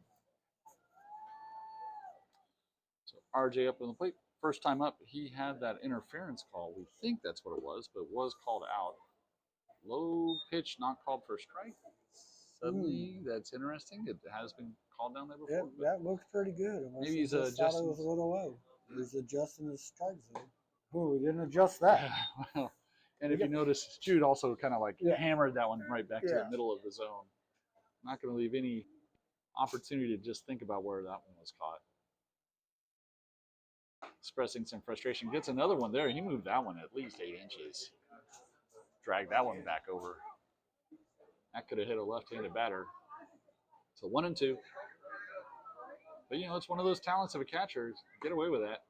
So RJ up on the plate. First time up, he had that interference call. We think that's what it was, but it was called out. Low pitch, not called for a strike. suddenly. That's interesting. It has been called down there before. That looks pretty good. Unless Maybe he he's just thought it adjusting. was a little low. He's adjusting his strike zone. Oh, we didn't adjust that. Well, and if you notice, Jude also kind of like Yeah. hammered that one right back to the Yeah. middle of the zone. Not going to leave any opportunity to just think about where that one was caught. Expressing some frustration. Gets another one there. He moved that one at least 8 inches. Dragged that one back over. That could have hit a left-handed batter. So 1-2. But, you know, it's one of those talents of a catcher. Get away with that.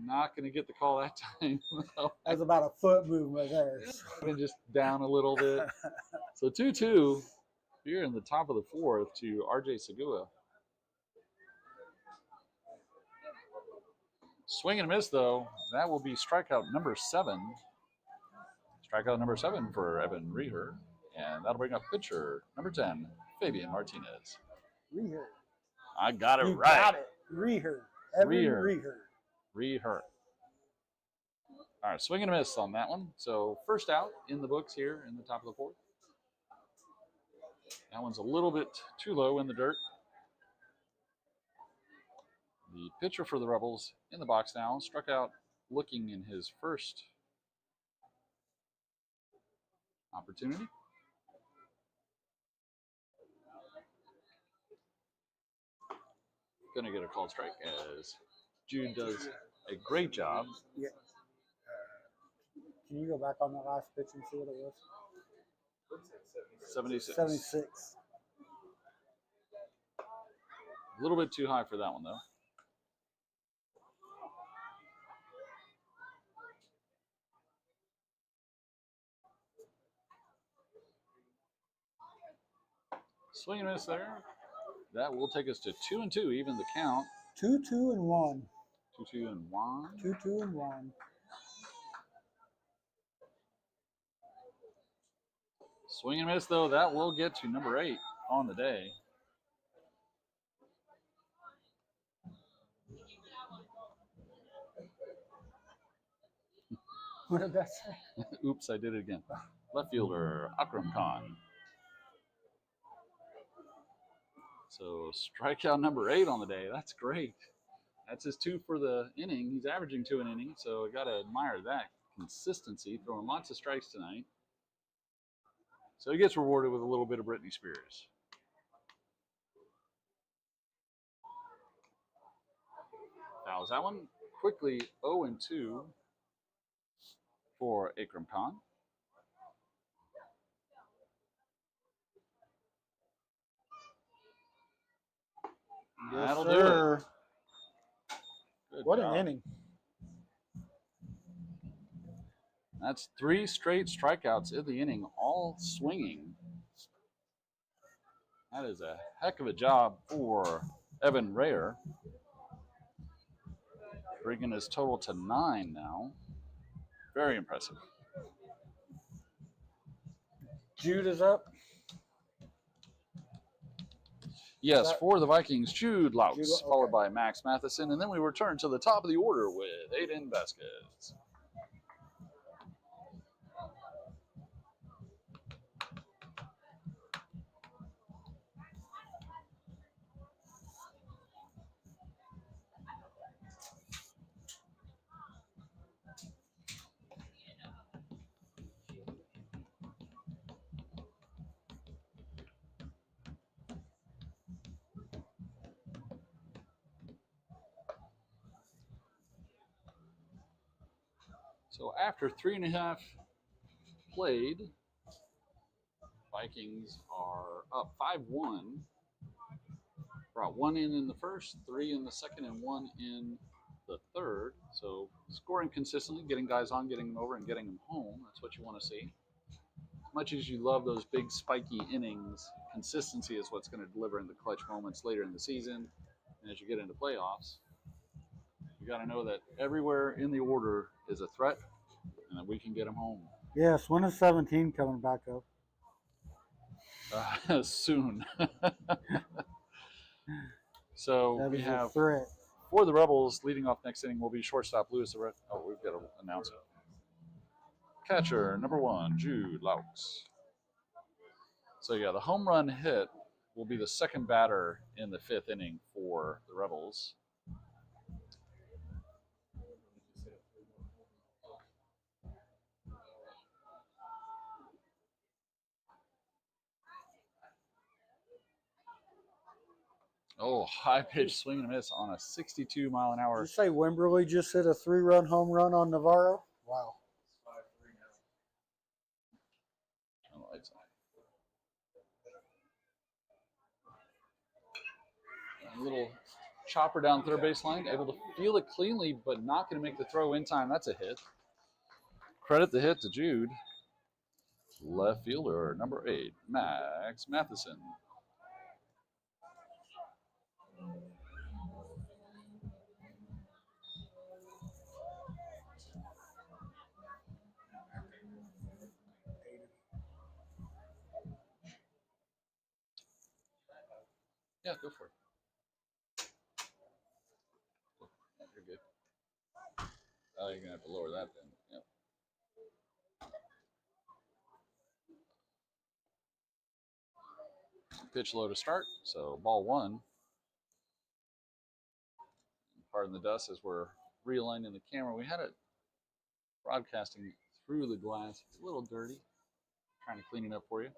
Not going to get the call that time. That's about a foot movement there. Even just down a little bit. So 2-2 here in the top of the fourth to RJ Segura. Swing and a miss, though. That will be strikeout number 7. Strikeout number 7 for Evan Reher. And that'll bring up pitcher number 10, Fabian Martinez. Reher. I got it You right. got it. Reher. Evan Reher. Reher. All right, swing and a miss on that one. So first out in the books here in the top of the fourth. That one's a little bit too low in the dirt. The pitcher for the Rebels in the box now, struck out looking in his first opportunity. Gonna get a called strike as Jude does a great job. Yeah. Can you go back on that last pitch and see what it was? 76. 76. A little bit too high for that one, though. Swing and miss there. That will take us to 2-2, even the count. 2-2-1. 2-2-1. 2-2-1. Swing and miss, though. That will get to number 8 on the day. What did that say? Oops, I did it again. Left fielder, Akram Khan. So strikeout number 8 on the day. That's great. That's his 2 for the inning. He's averaging 2 an inning, so got to admire that consistency. Throwing lots of strikes tonight. So he gets rewarded with a little bit of Britney Spears. Fouls that one. Quickly 0-2 for Akram Khan. Yes, That'll sir. do it. Good What job. an inning. That's 3 straight strikeouts in the inning, all swinging. That is a heck of a job for Evan Reher. Bringing his total to 9 now. Very impressive. Jude is up. Yes, for the Vikings, Jude Laux, Jude, okay. followed by Max Matheson, and then we return to the top of the order with Aiden Vasquez. So after 3.5 played, Vikings are up 5-1. Brought 1 in the first, 3 in the second, and 1 in the third. So scoring consistently, getting guys on, getting them over, and getting them home. That's what you want to see. As much as you love those big spiky innings, consistency is what's going to deliver in the clutch moments later in the season. And as you get into playoffs, you got to know that everywhere in the order is a threat and that we can get them home. Yes, when is 17 coming back up? Soon. So That we is have a threat. for the Rebels leading off next inning will be shortstop Lewis. Oh, we've got to announce it. Catcher number 1, Jude Laux. So yeah, the home run hit will be the second batter in the 5th inning for the Rebels. Oh, high pitch swing and a miss on a 62 mile an Did hour. you say Wimberley just hit a 3-run home run on Navarro? Wow. Oh, lights on. A little chopper down third baseline, able to field it cleanly, but not going to make the throw in time. That's a hit. Credit the hit to Jude. Left fielder, number 8, Max Matheson. Yeah, go for it. Yeah, you're good. Oh, you're going to have to lower that then. Yep. Pitch low to start, so ball 1. Pardon the dust as we're realigning the camera. We had it broadcasting through the glass. It's a little dirty. Trying to clean it up for you.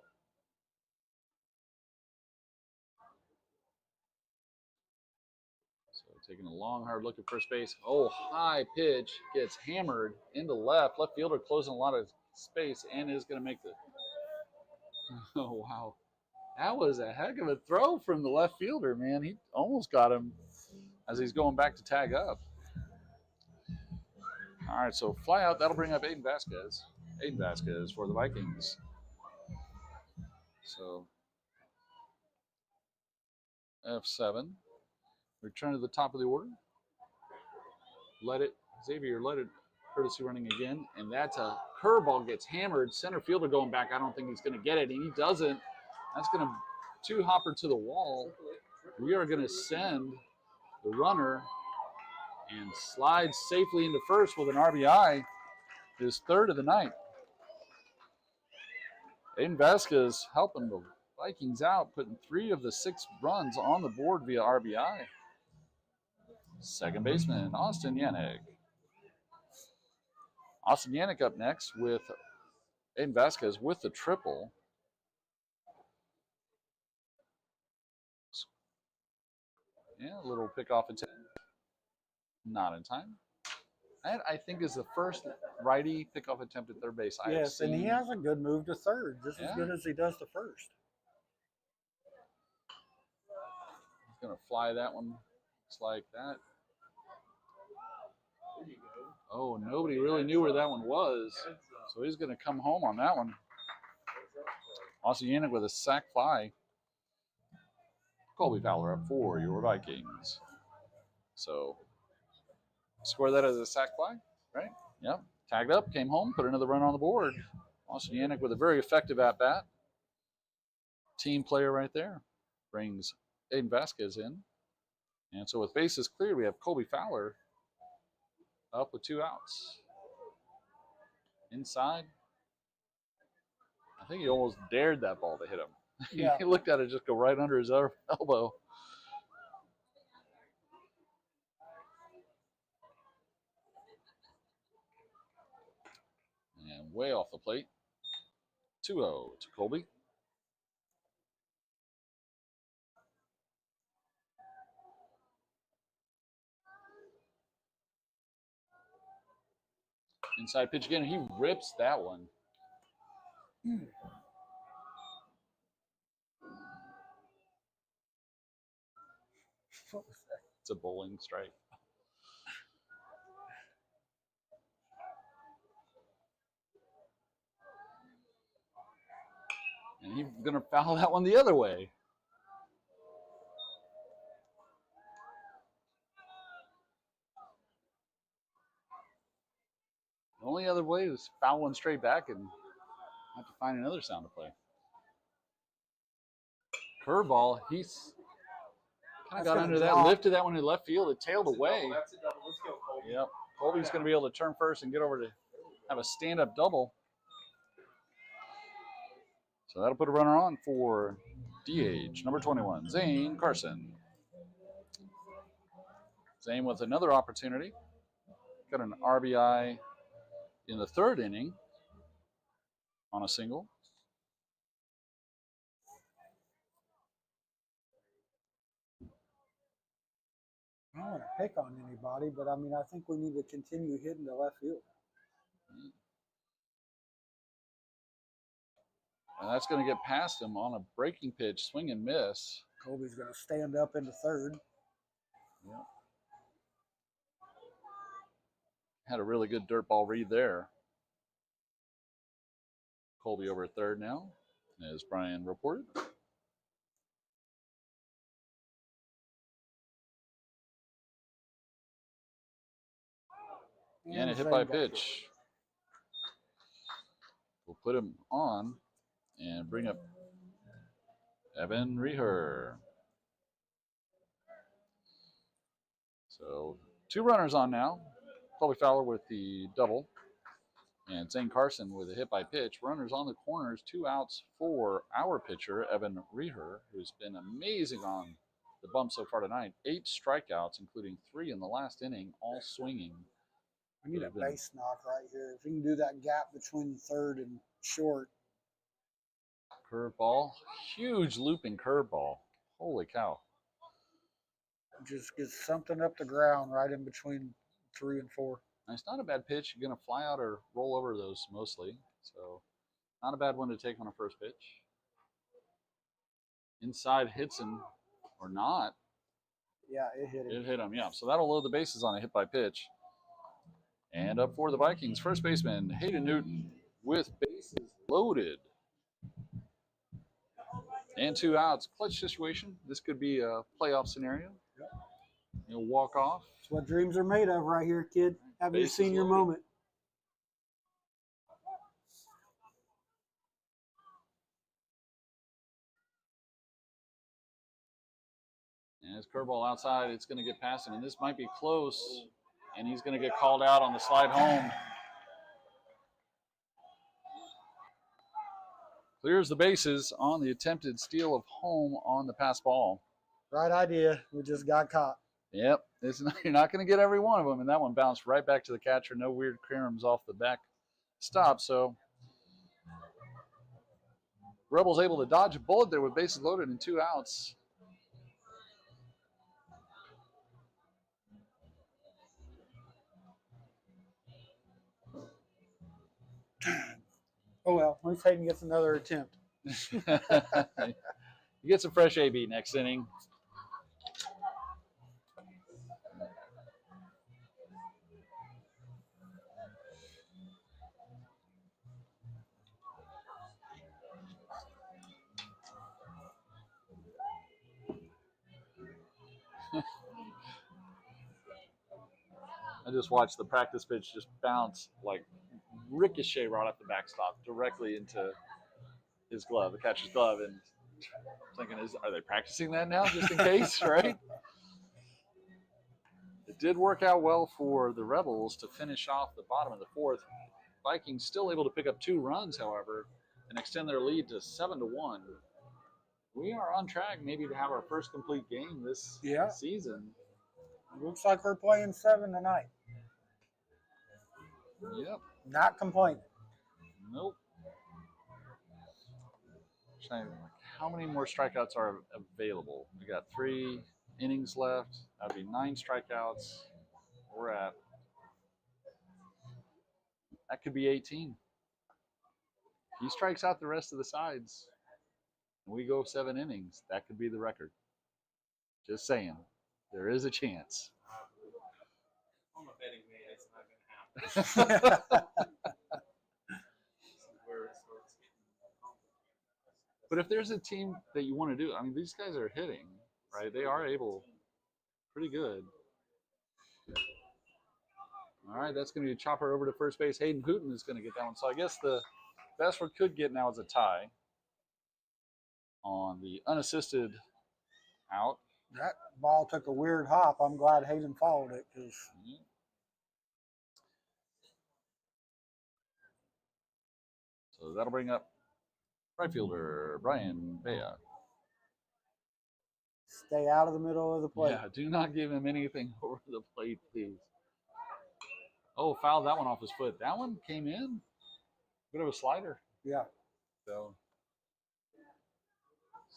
So taking a long, hard look at first base. Oh, high pitch gets hammered into left. Left fielder closing a lot of space and is going to make the. Oh, wow. That was a heck of a throw from the left fielder, man. He almost got him as he's going back to tag up. All right, so fly out. That'll bring up Aiden Vasquez. Aiden Vasquez for the Vikings. So F7. Return to the top of the order. Let it, Xavier, let it, courtesy running again. And that's a curveball gets hammered. Center fielder going back. I don't think he's going to get it. And he doesn't. That's going to two-hopper to the wall. We are going to send the runner and slide safely into first with an RBI. His 3rd of the night. Aiden Vasquez helping the Vikings out, putting 3 of the 6 runs on the board via RBI. Second baseman, Austin Yannick. Austin Yannick up next with Aiden Vasquez with the triple. Yeah, a little pickoff attempt. Not in time. That, I think, is the first righty pickoff attempt at third base I have seen. And he has a good move to third, just as good as he does to first. He's going to fly that one just like that. Oh, nobody really knew where that one was, so he's going to come home on that one. Austin Yannick with a sac fly. Colby Fowler up for your Vikings. So, score that as a sac fly, right? Yep. Tagged up, came home, put another run on the board. Austin Yannick with a very effective at-bat. Team player right there. Brings Aiden Vasquez in. And so with bases cleared, we have Colby Fowler up with 2 outs. Inside. I think he almost dared that ball to hit him. Yeah. He looked at it just go right under his elbow. And way off the plate. 2-0 to Colby. Inside pitch again. He rips that one. It's a bowling strike. And he's going to foul that one the other way. The only other way is foul one straight back and have to find another sound to play. Curveball, he's kind of got under that, lifted that one in left field, it tailed away. That's a double. Let's go, Colby. Yep, Colby's going to be able to turn first and get over to have a stand-up double. So that'll put a runner on for DH, number 21, Zane Carson. Zane with another opportunity. Got an RBI in the third inning on a single. I don't want to pick on anybody, but I mean, I think we need to continue hitting the left field. And that's going to get past him on a breaking pitch, swing and miss. Colby's going to stand up into third. Yep. Had a really good dirt ball read there. Colby over at third now, as Brian reported. And a hit by pitch. We'll put him on and bring up Evan Reher. So 2 runners on now. Colby Fowler with the double. And Zane Carson with a hit by pitch. Runners on the corners, 2 outs for our pitcher, Evan Reher, who's been amazing on the bump so far tonight. 8 strikeouts, including 3 in the last inning, all swinging. We need a base knock right here. If we can do that gap between third and short. Curveball. Huge looping curveball. Holy cow. Just get something up the ground right in between 3 and 4. And it's not a bad pitch. You're going to fly out or roll over those mostly. So not a bad one to take on a first pitch. Inside hits him or not. Yeah, it hit him. It hit him, yeah. So that'll load the bases on a hit by pitch. And up for the Vikings, first baseman Hayden Newton with bases loaded. And 2 outs. Clutch situation. This could be a playoff scenario. Yep. You'll walk off. That's what dreams are made of right here, kid. Having you seen your moment. And his curveball outside, it's going to get past him. And this might be close. And he's going to get called out on the slide home. Clears the bases on the attempted steal of home on the pass ball. Right idea. We just got caught. Yep. You're not going to get every one of them. And that one bounced right back to the catcher. No weird caroms off the back stop. So Rebels able to dodge a bullet there with bases loaded and 2 outs. Oh, well. At least Hayden gets another attempt. You get some fresh AB next inning. I just watched the practice pitch just bounce, like ricochet right off the backstop directly into his glove, the catcher's glove, and thinking, are they practicing that now just in case, right? It did work out well for the Rebels to finish off the bottom of the 4th. Vikings still able to pick up 2 runs, however, and extend their lead to 7-1. We are on track maybe to have our first complete game this season. Looks like we're playing 7 tonight. Yep. Not complaining. Nope. How many more strikeouts are available? We got 3 innings left. That'd be 9 strikeouts. We're at. That could be 18. He strikes out the rest of the sides. And we go 7 innings. That could be the record. Just saying. There is a chance. I'm a betting man. It's not going to happen. But if there's a team that you want to do, I mean, these guys are hitting, right? They are able, pretty good. All right, that's going to be a chopper over to first base. Hayden Hooten is going to get that one. So I guess the best we could get now is a tie on the unassisted out. That ball took a weird hop. I'm glad Hayden followed it because. So that'll bring up Right fielder, Brian Bea. Stay out of the middle of the plate. Yeah, do not give him anything over the plate, please. Oh, fouled that one off his foot. That one came in. Bit of a slider. Yeah. So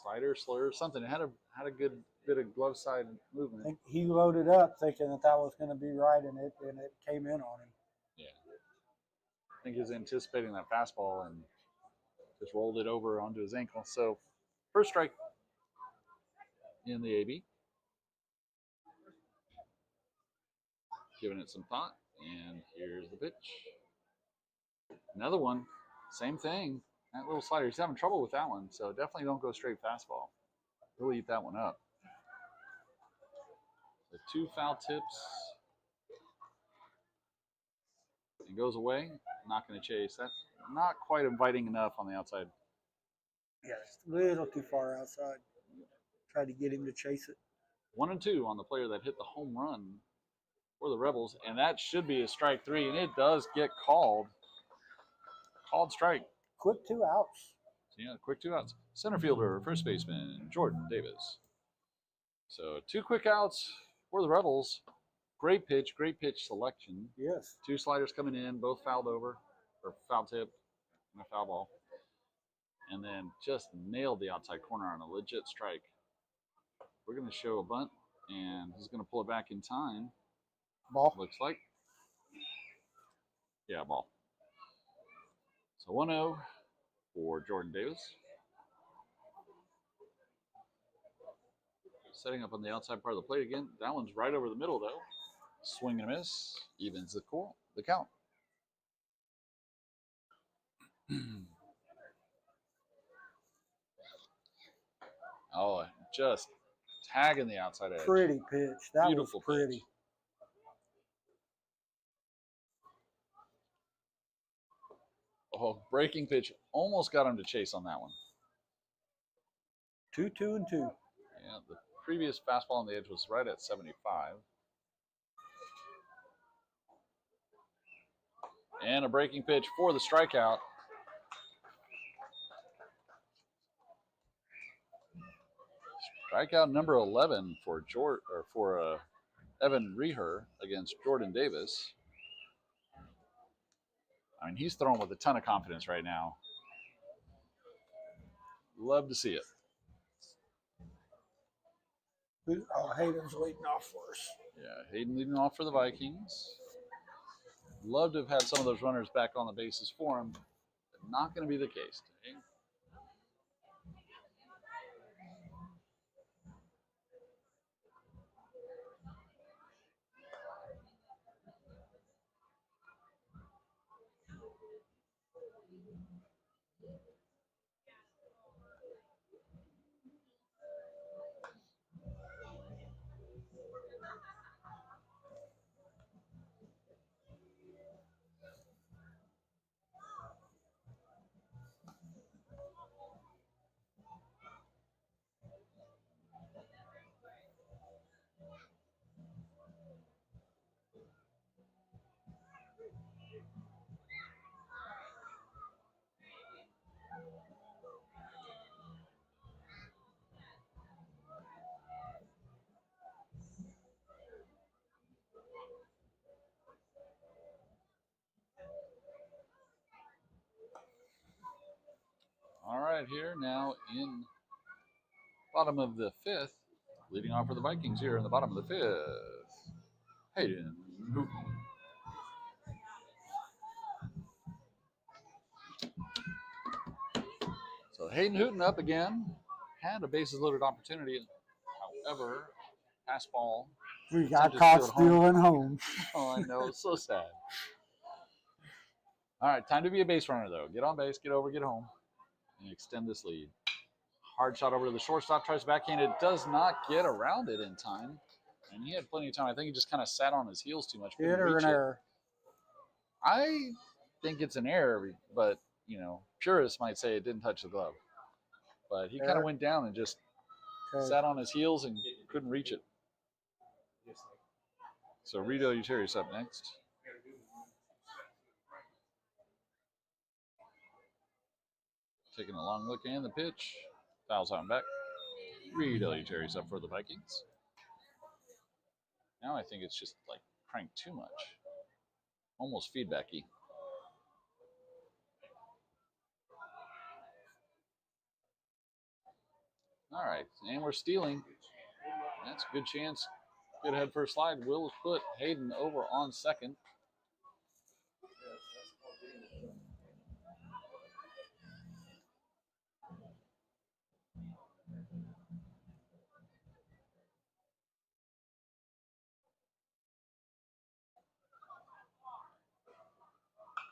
slider, slur, something. It had a good bit of glove side I movement. think he loaded up thinking that was going to be right, and it came in on him. Yeah. I think he's anticipating that fastball and just rolled it over onto his ankle. So first strike in the AB. Giving it some thought, and here's the pitch. Another one, same thing. That little slider, he's having trouble with that one, so definitely don't go straight fastball. He'll eat that one up. The 2 foul tips. It goes away. Not going to chase. That's not quite inviting enough on the outside. Yeah, it's a little too far outside. Tried to get him to chase it. 1 and 2 on the player that hit the home run for the Rebels, and that should be a strike 3, and it does get called. Called strike. Quick 2 outs. Yeah, quick 2 outs. Center fielder, first baseman, Jordan Davis. So 2 quick outs for the Rebels. Great pitch selection. Yes. 2 sliders coming in, both fouled over, or foul tip, and a foul ball. And then just nailed the outside corner on a legit strike. We're going to show a bunt, and he's going to pull it back in time. Ball. Looks like. Yeah, ball. So 1-0 for Jordan Davis. Setting up on the outside part of the plate again. That one's right over the middle, though. Swing and a miss. Evens the count. Oh, just tagging the outside edge. Pretty pitch. That Beautiful was pretty. Pitch. Oh, breaking pitch. Almost got him to chase on that one. 2, 2, and 2. Yeah, the previous fastball on the edge was right at 75. And a breaking pitch for the strikeout. Strikeout number 11 for Evan Reher against Jordan Davis. I mean, he's throwing with a ton of confidence right now. Love to see it. Oh, Hayden's leading off for us. Yeah, Hayden leading off for the Vikings. Love to have had some of those runners back on the bases for him, but not going to be the case today. All right, here now in bottom of the 5th, leading off for the Vikings here in the bottom of the 5th, Hayden Hooten. So Hayden Hooten up again. Had a bases loaded opportunity. However, pass ball. We got caught stealing home. Oh, I know. It's so sad. All right, time to be a base runner, though. Get on base, get over, get home, and extend this lead. Hard shot over to the shortstop. Tries backhand. It does not get around it in time. And he had plenty of time. I think he just kind of sat on his heels too much. Hit or an error? I think it's an error, but, you know, purists might say it didn't touch the glove. But he kind of went down and just sat on his heels and couldn't reach it. So Rito Uterius up next. taking a long look and the pitch. Fouls out and back. Reed Terry's up for the Vikings. Now I think it's just like cranked too much. Almost feedbacky. All right, and we're stealing. That's a good chance. Good head first slide. Will put Hayden over on second.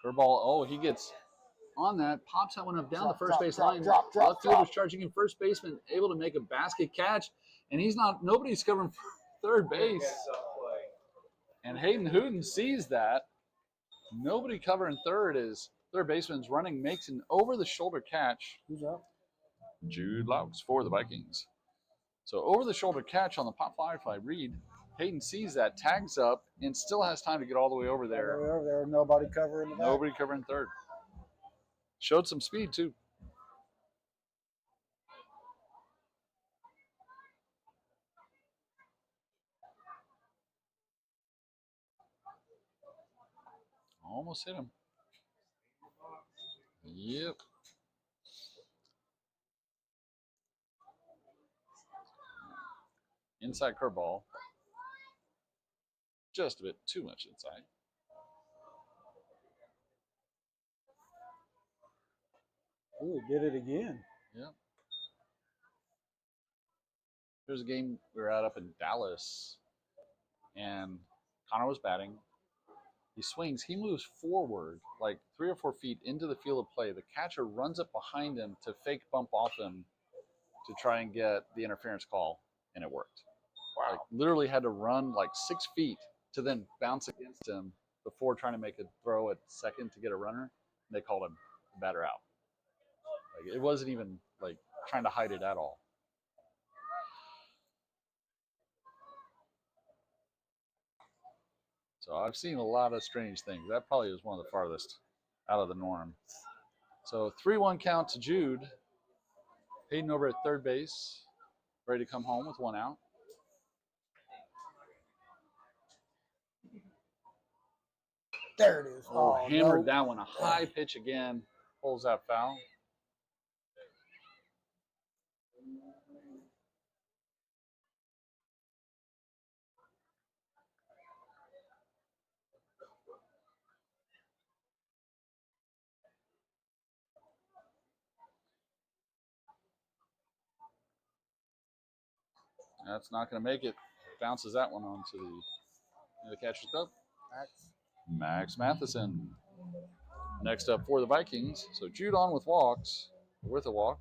Curveball. Oh, he gets on that, pops that one up down the first base line. Left fielder's charging in, first baseman able to make a basket catch, and he's not. Nobody's covering third base. And Hayden Hooten sees that. Nobody covering third as third baseman's running, makes an over-the-shoulder catch. Who's up? Jude Laux for the Vikings. So over-the-shoulder catch on the pop fly by Reed. Hayden sees that, tags up, and still has time to get all the way over there. Nobody covering the back. Nobody covering third. Showed some speed, too. Almost hit him. Yep. Inside curveball. Just a bit too much inside. Ooh, did it again. Yep. There's a game we were at up in Dallas, and Connor was batting. He swings. He moves forward like 3 or 4 feet into the field of play. The catcher runs up behind him to fake bump off him to try and get the interference call, and it worked. Wow. Like literally had to run like 6 feet to then bounce against him before trying to make a throw at second to get a runner. And they called him the batter out. Like it wasn't even like trying to hide it at all. So I've seen a lot of strange things. That probably was one of the farthest out of the norm. So 3-1 count to Jude. Hayden over at third base, ready to come home with 1 out. There it is. Oh, hammered that one. A high pitch again. Pulls that foul. That's not going to make it. Bounces that one onto the catcher's glove. Max Matheson. Next up for the Vikings. So Jude on with a walk.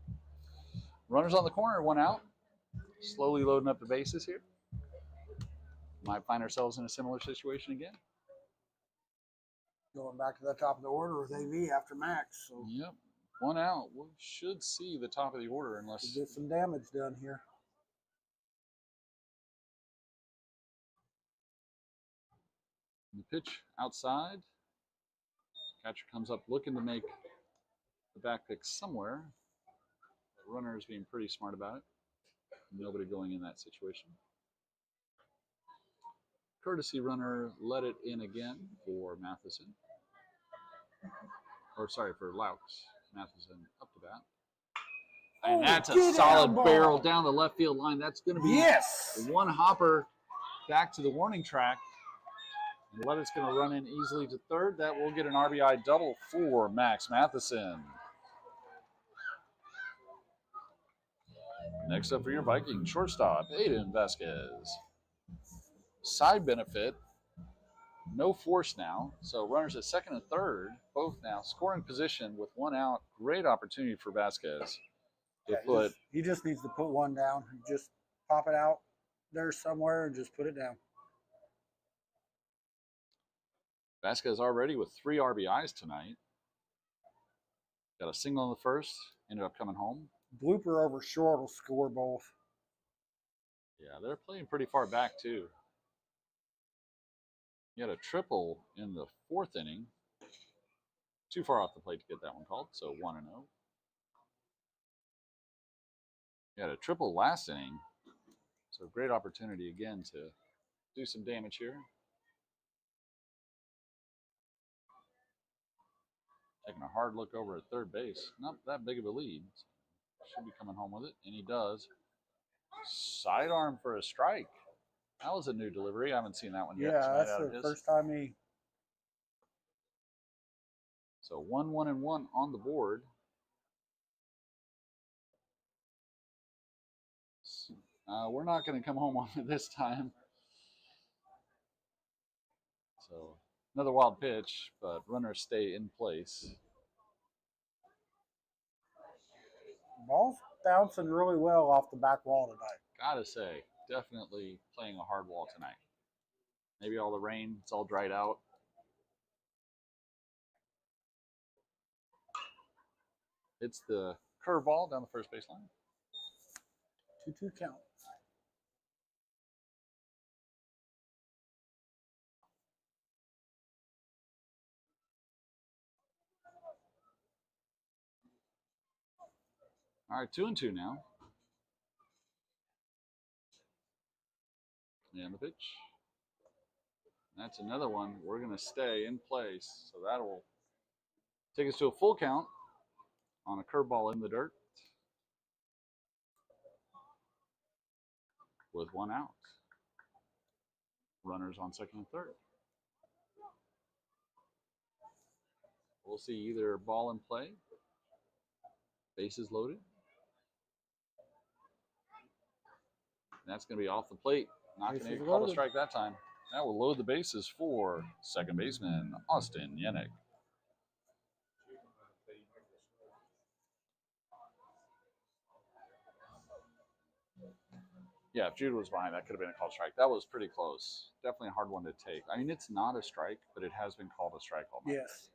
Runners on the corner, 1 out. Slowly loading up the bases here. Might find ourselves in a similar situation again. Going back to the top of the order with AV after Max. So yep. 1 out. We should see the top of the order unless get some damage done here. The pitch outside. Catcher comes up looking to make the back pick somewhere. The runner is being pretty smart about it. Nobody going in that situation. Courtesy runner let it in again for Matheson. Or sorry, for Laux. Matheson up to bat. And that's a solid barrel down the left field line. That's going to be one hopper back to the warning track. And Levitt's going to run in easily to third. That will get an RBI double for Max Matheson. Next up for your Vikings, shortstop, Aiden Vasquez. Side benefit, no force now. So runners at second and third, both now scoring position with 1 out. Great opportunity for Vasquez to put. He just needs to put 1 down. Just pop it out there somewhere and just put it down. Vasquez already with 3 RBIs tonight. Got a single in the first, ended up coming home. Blooper over short will score both. Yeah, they're playing pretty far back, too. He had a triple in the 4th inning. Too far off the plate to get that one called, so 1-0. He had a triple last inning, so great opportunity again to do some damage here. Taking a hard look over at third base. Not that big of a lead. Should be coming home with it, and he does. Sidearm for a strike. That was a new delivery. I haven't seen that one yet. Yeah, that's the first time he. So 1-1-1 on the board. We're not going to come home on it this time. So another wild pitch, but runners stay in place. Ball's bouncing really well off the back wall tonight. Gotta say, definitely playing a hard wall tonight. Maybe all the rain, it's all dried out. It's the curveball down the first baseline. 2-2 count. All right, 2-2 now. And the pitch. That's another one. We're going to stay in place. So that'll take us to a full count on a curveball in the dirt with one out. Runners on second and third. We'll see either ball in play, bases loaded. That's going to be off the plate. Not going to be called a strike that time. That will load the bases for second baseman Austin Yannick. Yeah, if Jude was behind, that could have been a called strike. That was pretty close. Definitely a hard one to take. I mean, it's not a strike, but it has been called a strike all night. Yes.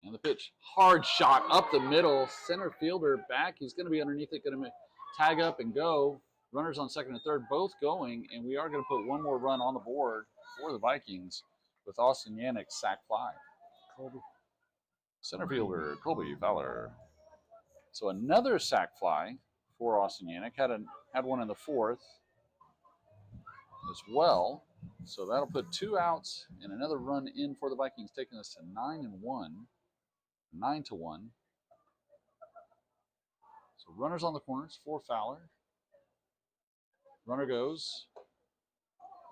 And the pitch, hard shot up the middle, center fielder back. He's going to be underneath it, going to tag up and go. Runners on second and third, both going, and we are going to put one more run on the board for the Vikings with Austin Yannick's sac fly. Colby. Center fielder Colby Fowler. So another sac fly for Austin Yannick. Had one in the fourth as well. So that'll put 2 outs and another run in for the Vikings, taking us to 9-1. 9-1. So runners on the corners for Fowler. Runner goes.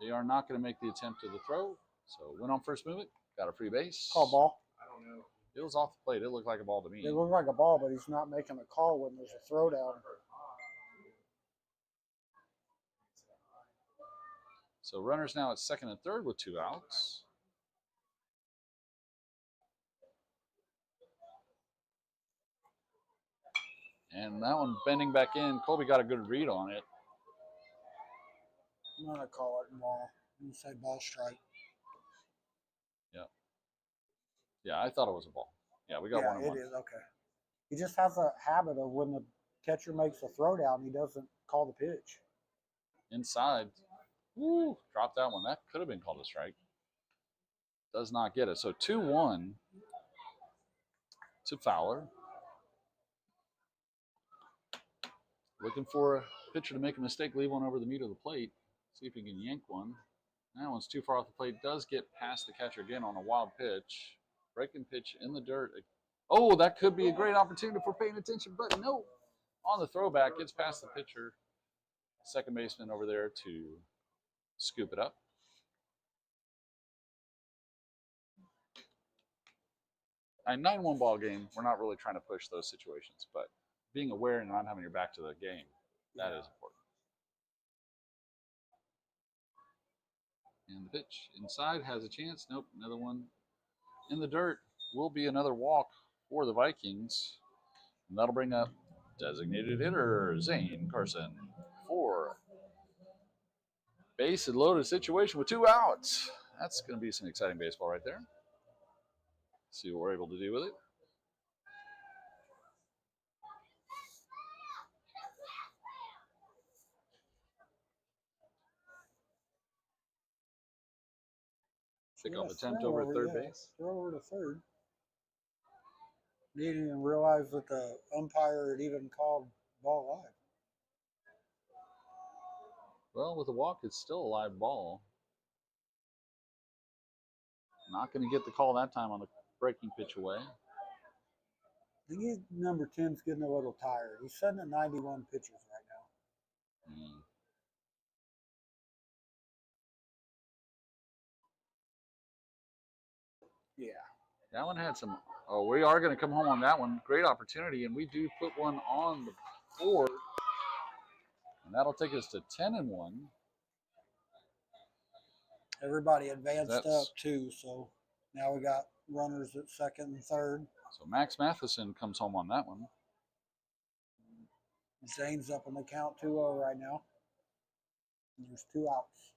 They are not going to make the attempt of the throw. So went on first movement. Got a free base. Call ball. I don't know. It was off the plate. It looked like a ball to me. It looked like a ball, but he's not making a call when there's a throw down. So runners now at second and third with 2 outs. And that one bending back in. Colby got a good read on it. I'm going to call it ball. I'm going to say ball strike. Yeah, I thought it was a ball. Yeah, we got Yeah, one and one. it is. Okay. He just has a habit of when the catcher makes a throw down, he doesn't call the pitch. Inside. Woo, dropped that one. That could have been called a strike. Does not get it. So 2-1 to Fowler. Looking for a pitcher to make a mistake, leave one over the meat of the plate. See if he can yank one. That one's too far off the plate. Does get past the catcher again on a wild pitch. Breaking pitch in the dirt. Oh, that could be a great opportunity for paying attention, but no. On the throwback, gets past the pitcher. Second baseman over there to scoop it up. A 9-1 ball game, we're not really trying to push those situations, but being aware and not having your back to the game, that is important. And the pitch inside has a chance. Nope, another one in the dirt. Will be another walk for the Vikings. And that'll bring up designated hitter Zane Carson for base and loaded situation with 2 outs. That's going to be some exciting baseball right there. See what we're able to do with it. Pick up attempt over at third base. Throw over to third. Didn't even realize that the umpire had even called ball live. Well, with a walk, it's still a live ball. Not going to get the call that time on the breaking pitch away. I think number 10's getting a little tired. He's sitting at 91 pitches right now. Yeah. That one had some. Oh, we are going to come home on that one. Great opportunity, and we do put one on the board, and that'll take us to 10-1. Everybody advanced up too, so now we got runners at second and third. So Max Matheson comes home on that one. Zane's up on the count 2-0 right now. And there's 2 outs.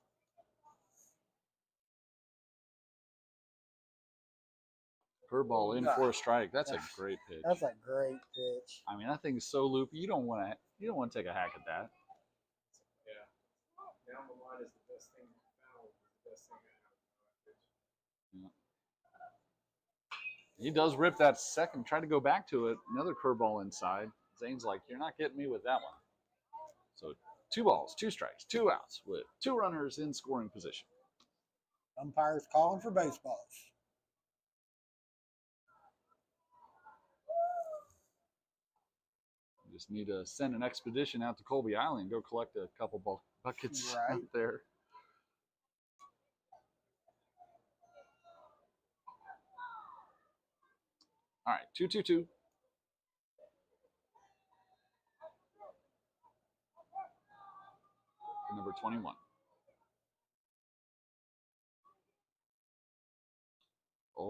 Curveball in for a strike. That's a great pitch. That's a great pitch. I mean, that thing's so loopy. You don't want to take a hack at that. Yeah. Down the line is the best thing. Foul is the best thing I have. Yeah. He does rip that second. Try to go back to it. Another curveball inside. Zane's like, you're not getting me with that one. So 2 balls, 2 strikes, 2 outs with 2 runners in scoring position. Umpires calling for baseballs. Just need to send an expedition out to Colby Island and go collect a couple buckets out there. All right, 2-2-2. Number 21. Oh,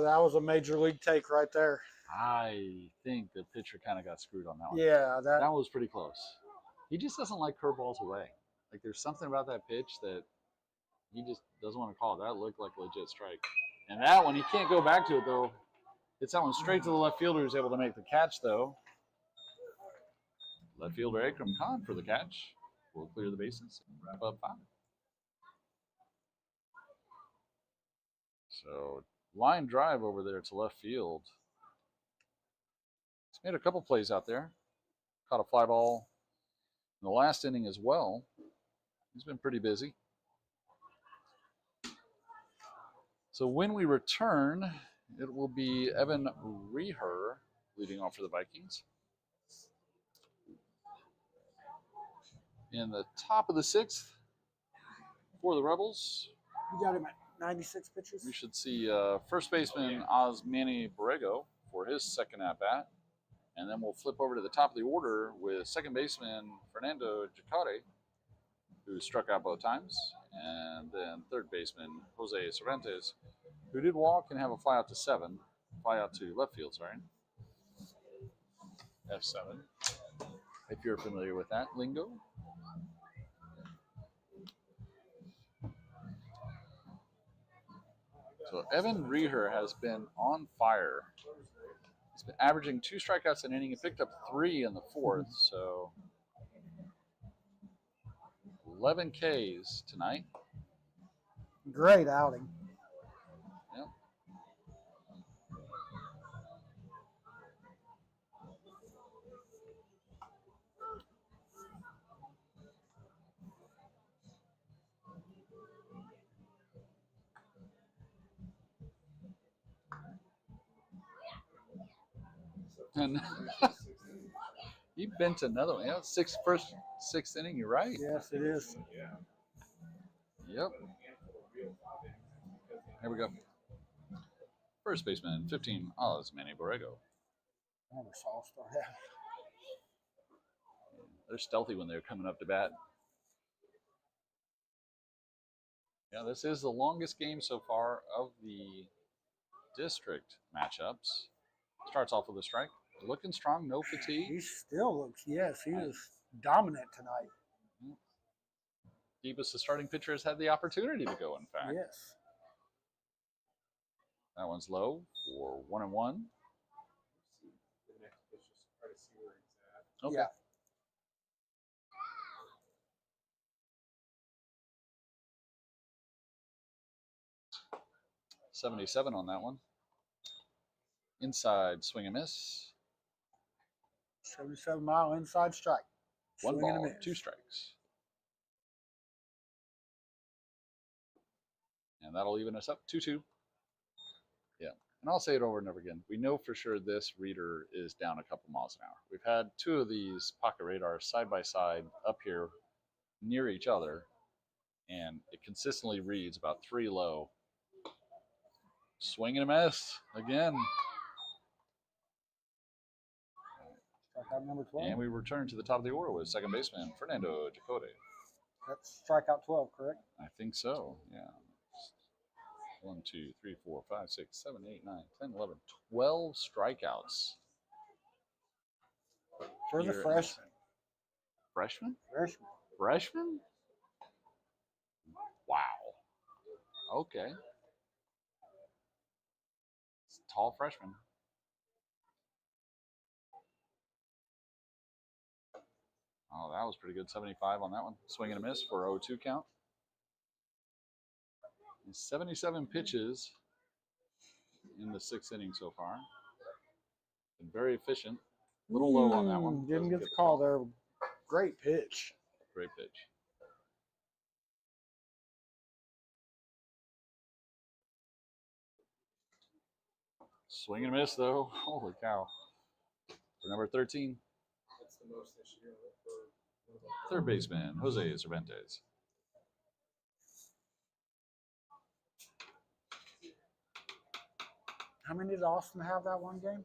that was a major league take right there. I think the pitcher kind of got screwed on that one. Yeah, that was pretty close. He just doesn't like curveballs away. Like there's something about that pitch that he just doesn't want to call. That looked like a legit strike. And that one, he can't go back to it though. It's that one straight to the left fielder who's able to make the catch though. Left fielder Akram Khan for the catch. We'll clear the bases and wrap up 5. So line drive over there to left field. He's made a couple plays out there. Caught a fly ball in the last inning as well. He's been pretty busy. So when we return, it will be Evan Reher leading off for the Vikings. In the top of the 6th for the Rebels. You got him at 96 pitches. We should see first baseman Osmani Borrego for his second at-bat. And then we'll flip over to the top of the order with second baseman Fernando Jacare, who struck out both times. And then third baseman Jose Cervantes, who did walk and have a fly out to left field, sorry. F7. If you're familiar with that lingo. So Evan Reher has been on fire. He's been averaging 2 strikeouts an inning. He picked up 3 in the 4th, so 11 Ks tonight. Great outing. Yep. And he bent another one. Yeah, first 6th inning. You're right. Yes, it is. Yep. Here we go. First baseman, 15, Osmani Borrego. I never saw Star have. They're stealthy when they're coming up to bat. Yeah, this is the longest game so far of the district matchups. Starts off with a strike. Looking strong, no fatigue. He still looks, yes, he was dominant tonight. Deepest, the starting pitcher, has had the opportunity to go, in fact. Yes. That one's low for 1-1. The next pitch, just try to see where he's at. Okay. Yeah. 77 on that one. Inside swing and miss. 77-mile inside strike. One Swing and a ball, miss. 2 strikes. And that'll even us up 2-2. Yeah. And I'll say it over and over again. We know for sure this reader is down a couple miles an hour. We've had 2 of these pocket radars side by side up here near each other, and it consistently reads about 3 low. Swing and a miss again. Strikeout number 12. And we return to the top of the order with second baseman Fernando Jacote. That's strikeout 12, correct? I think so, yeah. 1, 2, 3, 4, 5, 6, 7, 8, 9, 10, 11, 12 strikeouts. For the Here in freshman. Freshman? Freshman. Freshman? Wow. Okay. It's a tall freshman. Oh, that was pretty good. 75 on that one. Swing and a miss for 0-2 count. And 77 pitches in the 6th inning so far. Been very efficient. A little low on that one. Didn't Doesn't get the call there. Great pitch. Great pitch. Swing and a miss, though. Holy cow. For number 13, That's the most this year for third baseman, Jose Cervantes. How many did Austin have that one game?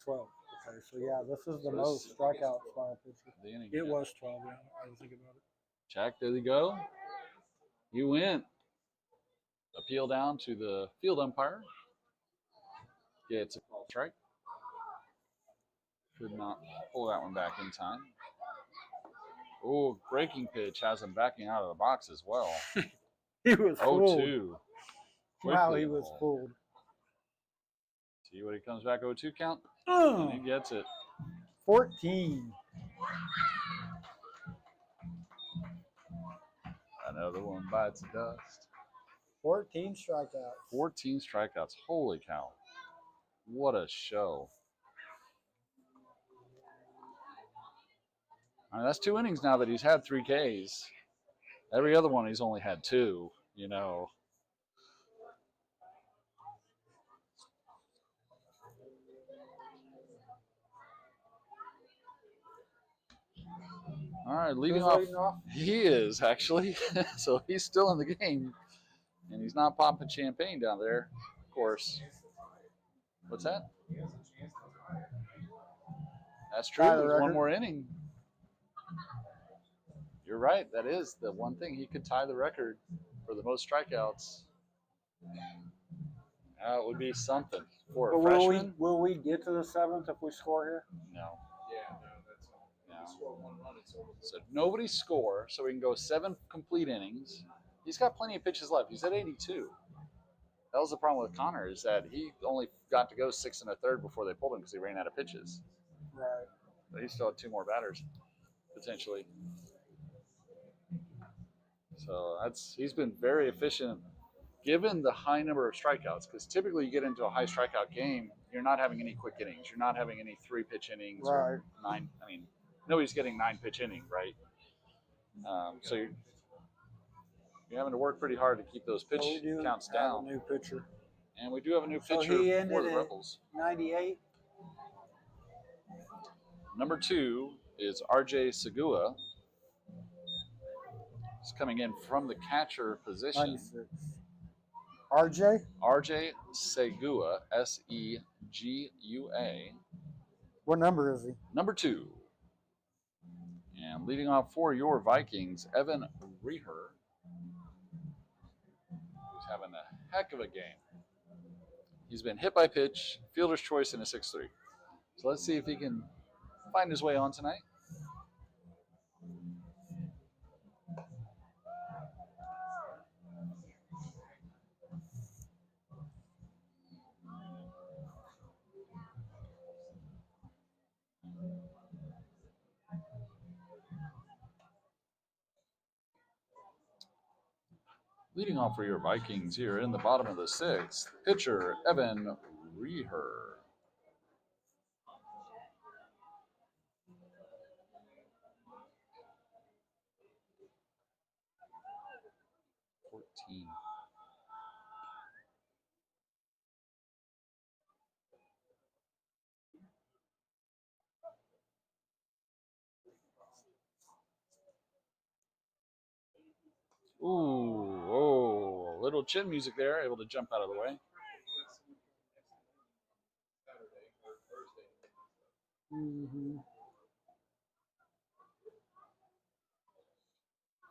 12. Okay, so yeah, this is the So most this- strikeouts by a pitcher. The inning. It was 12, yeah. I didn't think about it. Check, there you go. You went. Appeal down to the field umpire. Gets a call strike. Could not pull that one back in time. Oh, breaking pitch has him backing out of the box as well. He was fooled. 0-2. Wow, Quickly he was roll. fooled. See what he comes back 0-2 count? Oh, And he gets it. 14. Another one bites the dust. 14 strikeouts. 14 strikeouts. Holy cow. What a show. I mean, that's 2 innings now that he's had 3 Ks. Every other one he's only had 2, you know. All right, leading Who's off. leading off? He is, actually. So he's still in the game. And he's not popping champagne down there, of course. What's that? he has a chance to tie it. That's true. Tie the There's one record. more inning. You're right. That is the one thing. He could tie the record for the most strikeouts. It would be something for a But freshman. will we get to the 7th if we score here? No. Yeah, no, that's all. No. He scored 1 run, it's over. So nobody score, so we can go 7 complete innings. He's got plenty of pitches left. He's at 82. That was the problem with Connor, is that he only got to go 6 1/3 before they pulled him because he ran out of pitches. Right. But he still had 2 more batters, potentially. So he's been very efficient given the high number of strikeouts, because typically you get into a high strikeout game, you're not having any quick innings. You're not having any 3-pitch innings Right. or 9. I mean, nobody's getting 9-pitch inning, right? So you're having to work pretty hard to keep those pitch So we do counts have down. a new pitcher. And we do have a new So pitcher he for ended the at Rebels. 98. Number 2 is RJ Segua. He's coming in from the catcher position. 96. RJ? RJ Segua, Segua. What number is he? Number 2. And leading off for your Vikings, Evan Reher. He's having a heck of a game. He's been hit by pitch, fielder's choice, and a 6-3. So let's see if he can find his way on tonight. Leading off for your Vikings here in the bottom of the 6th, pitcher Evan Reher. $14. Ooh, oh, little chin music there, able to jump out of the way. Mm-hmm.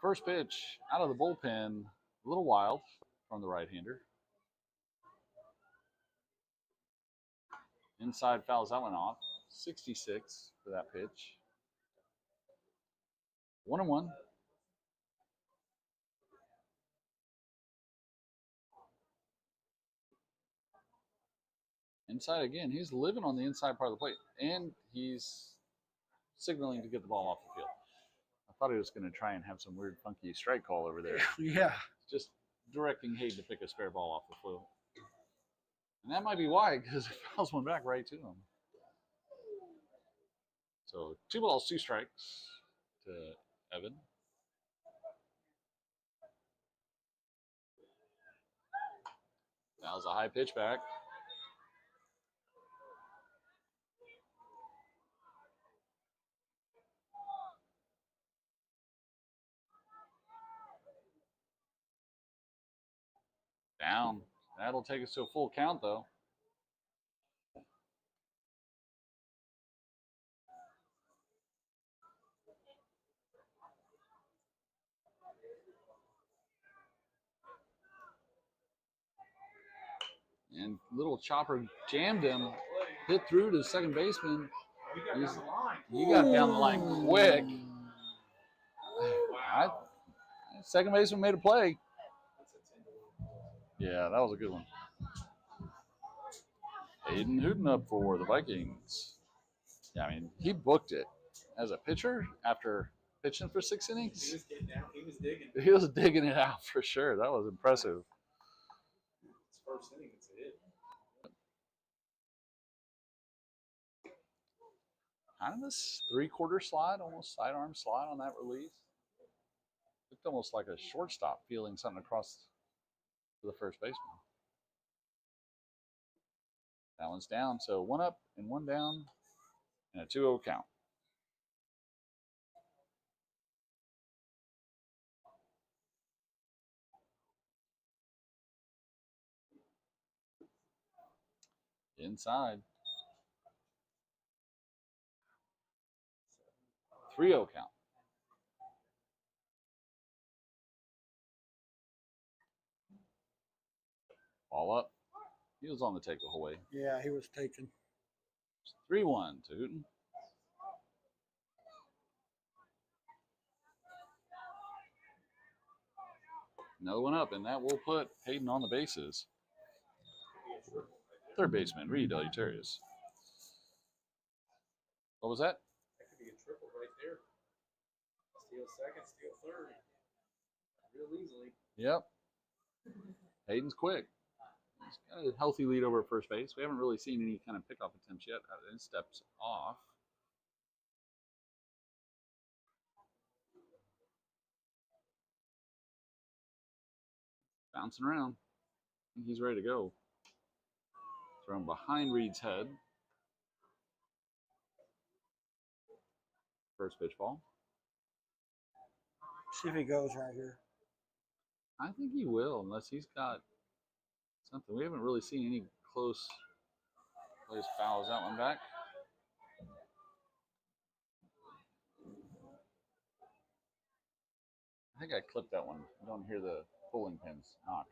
First pitch out of the bullpen, a little wild from the right-hander. Inside fouls that one off. 66 for that pitch. 1-1. Inside again. He's living on the inside part of the plate, and he's signaling to get the ball off the field. I thought he was going to try and have some weird, funky strike call over there. Yeah. Just directing Hayden to pick a spare ball off the field. And that might be why, because it fouls one back right to him. So 2 balls, 2 strikes to Evan. That was a high pitch back. Down. That'll take us to a full count, though. And little chopper jammed him, hit through to the second baseman. He got down the line quick. Second baseman made a play. Yeah, that was a good one. Hayden Hooten up for the Vikings. Yeah, I mean, he booked it as a pitcher after pitching for 6 innings. He was getting down. He was digging. He was digging it out for sure. That was impressive. It's first inning. It's a hit. Kind of a 3/4 slide, almost sidearm slide on that release. Looked almost like a shortstop feeling something across to the first baseman. That one's down, so 1 up and 1 down, and a 2-0 count. Inside. 3-0 count. Ball up. He was on the take the whole way. Yeah, he was taken. 3-1 to Hooten. Another one up, and that will put Hayden on the bases. Third baseman, Reed Eleuterius. What was that? That could be a triple right there. Steal second, steal third. Real easily. Yep. Hayden's quick. He's got a healthy lead over at first base. We haven't really seen any kind of pickoff attempts yet. It steps off. Bouncing around. I think he's ready to go. Thrown behind Reed's head. First pitch ball. See if he goes right here. I think he will, unless he's got something. We haven't really seen any close plays. Fouls that one back. I think I clipped that one. You don't hear the pulling pins knock.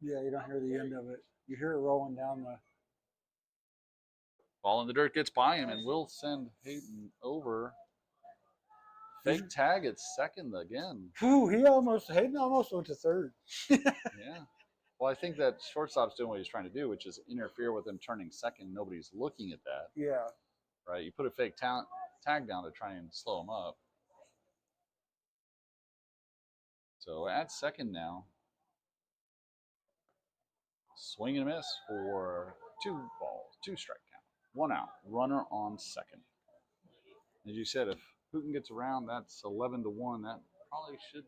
Yeah, you don't hear the end of it. You hear it rolling down the. Ball in the dirt gets by him, and we'll send Hayden over. Fake tag at second again. Whew, Hayden almost went to third. Yeah. Well, I think that shortstop's doing what he's trying to do, which is interfere with him turning second. Nobody's looking at that. Yeah. Right? You put a fake tag down to try and slow him up. So at second now. Swing and a miss for 2 balls, 2 strike count, 1 out, runner on second. As you said, if Hooten gets around, that's 11-1. That probably should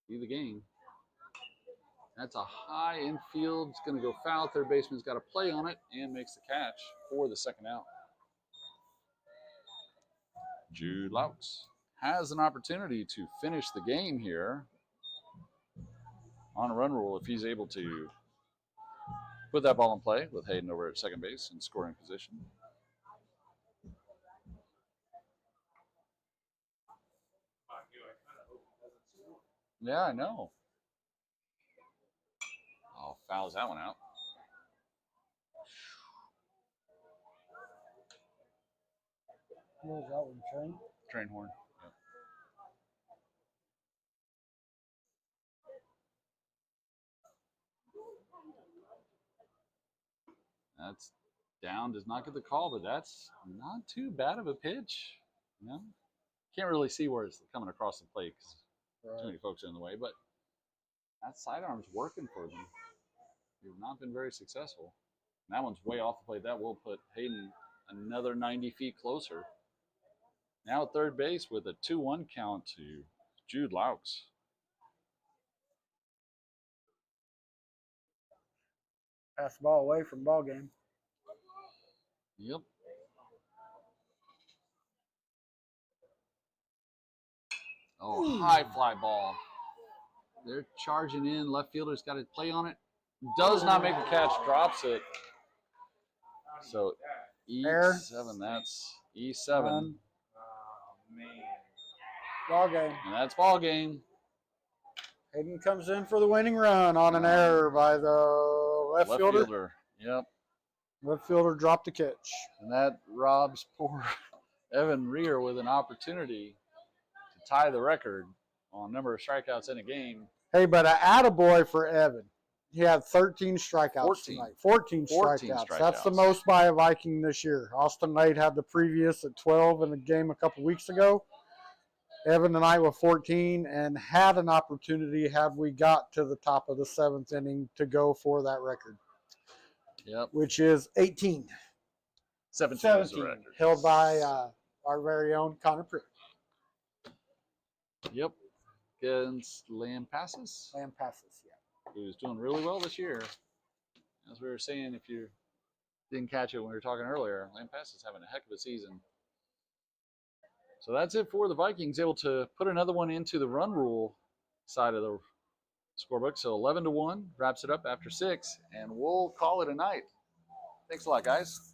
be the game. That's a high infield. It's going to go foul. Third baseman's got a play on it and makes the catch for the second out. Jude Laux has an opportunity to finish the game here on a run rule if he's able to put that ball in play with Hayden over at second base in scoring position. Yeah, I know. Oh, fouls that one out. What was that one, Train? Train horn. Yep. That's down, does not get the call, but that's not too bad of a pitch. You know, can't really see where it's coming across the plate because too many folks are in the way, but that sidearm's working for them. They've not been very successful. And that one's way off the plate. That will put Hayden another 90 feet closer. Now at third base with a 2-1 count to Jude Laux. Pass the ball away from ball game. Yep. Oh, high fly ball. They're charging in. Left fielder's got to play on it. Does not make the catch. Drops it. So E7. That's E7. Run. Oh, man. Ball game. And that's ball game. Hayden comes in for the winning run on an error by the left fielder. Yep. Left fielder dropped the catch. And that robs poor Evan Rear with an opportunity to tie the record on number of strikeouts in a game. Hey, but an attaboy for Evan. He had 13 strikeouts 14. tonight. 14 strikeouts. That's the most by a Viking this year. Austin Knight had the previous at 12 in the game a couple weeks ago. Evan tonight with 14 and had an opportunity had we got to the top of the 7th inning to go for that record. Yep. Which is 18. 17 is the record. Held by our very own Connor Pritt. Yep. Against Lampasas. Lampasas, yeah. Who's doing really well this year. As we were saying, if you didn't catch it when we were talking earlier, Lampasas having a heck of a season. So that's it for the Vikings, able to put another one into the run rule side of the scorebook. So 11-1 wraps it up after 6, and we'll call it a night. Thanks a lot, guys.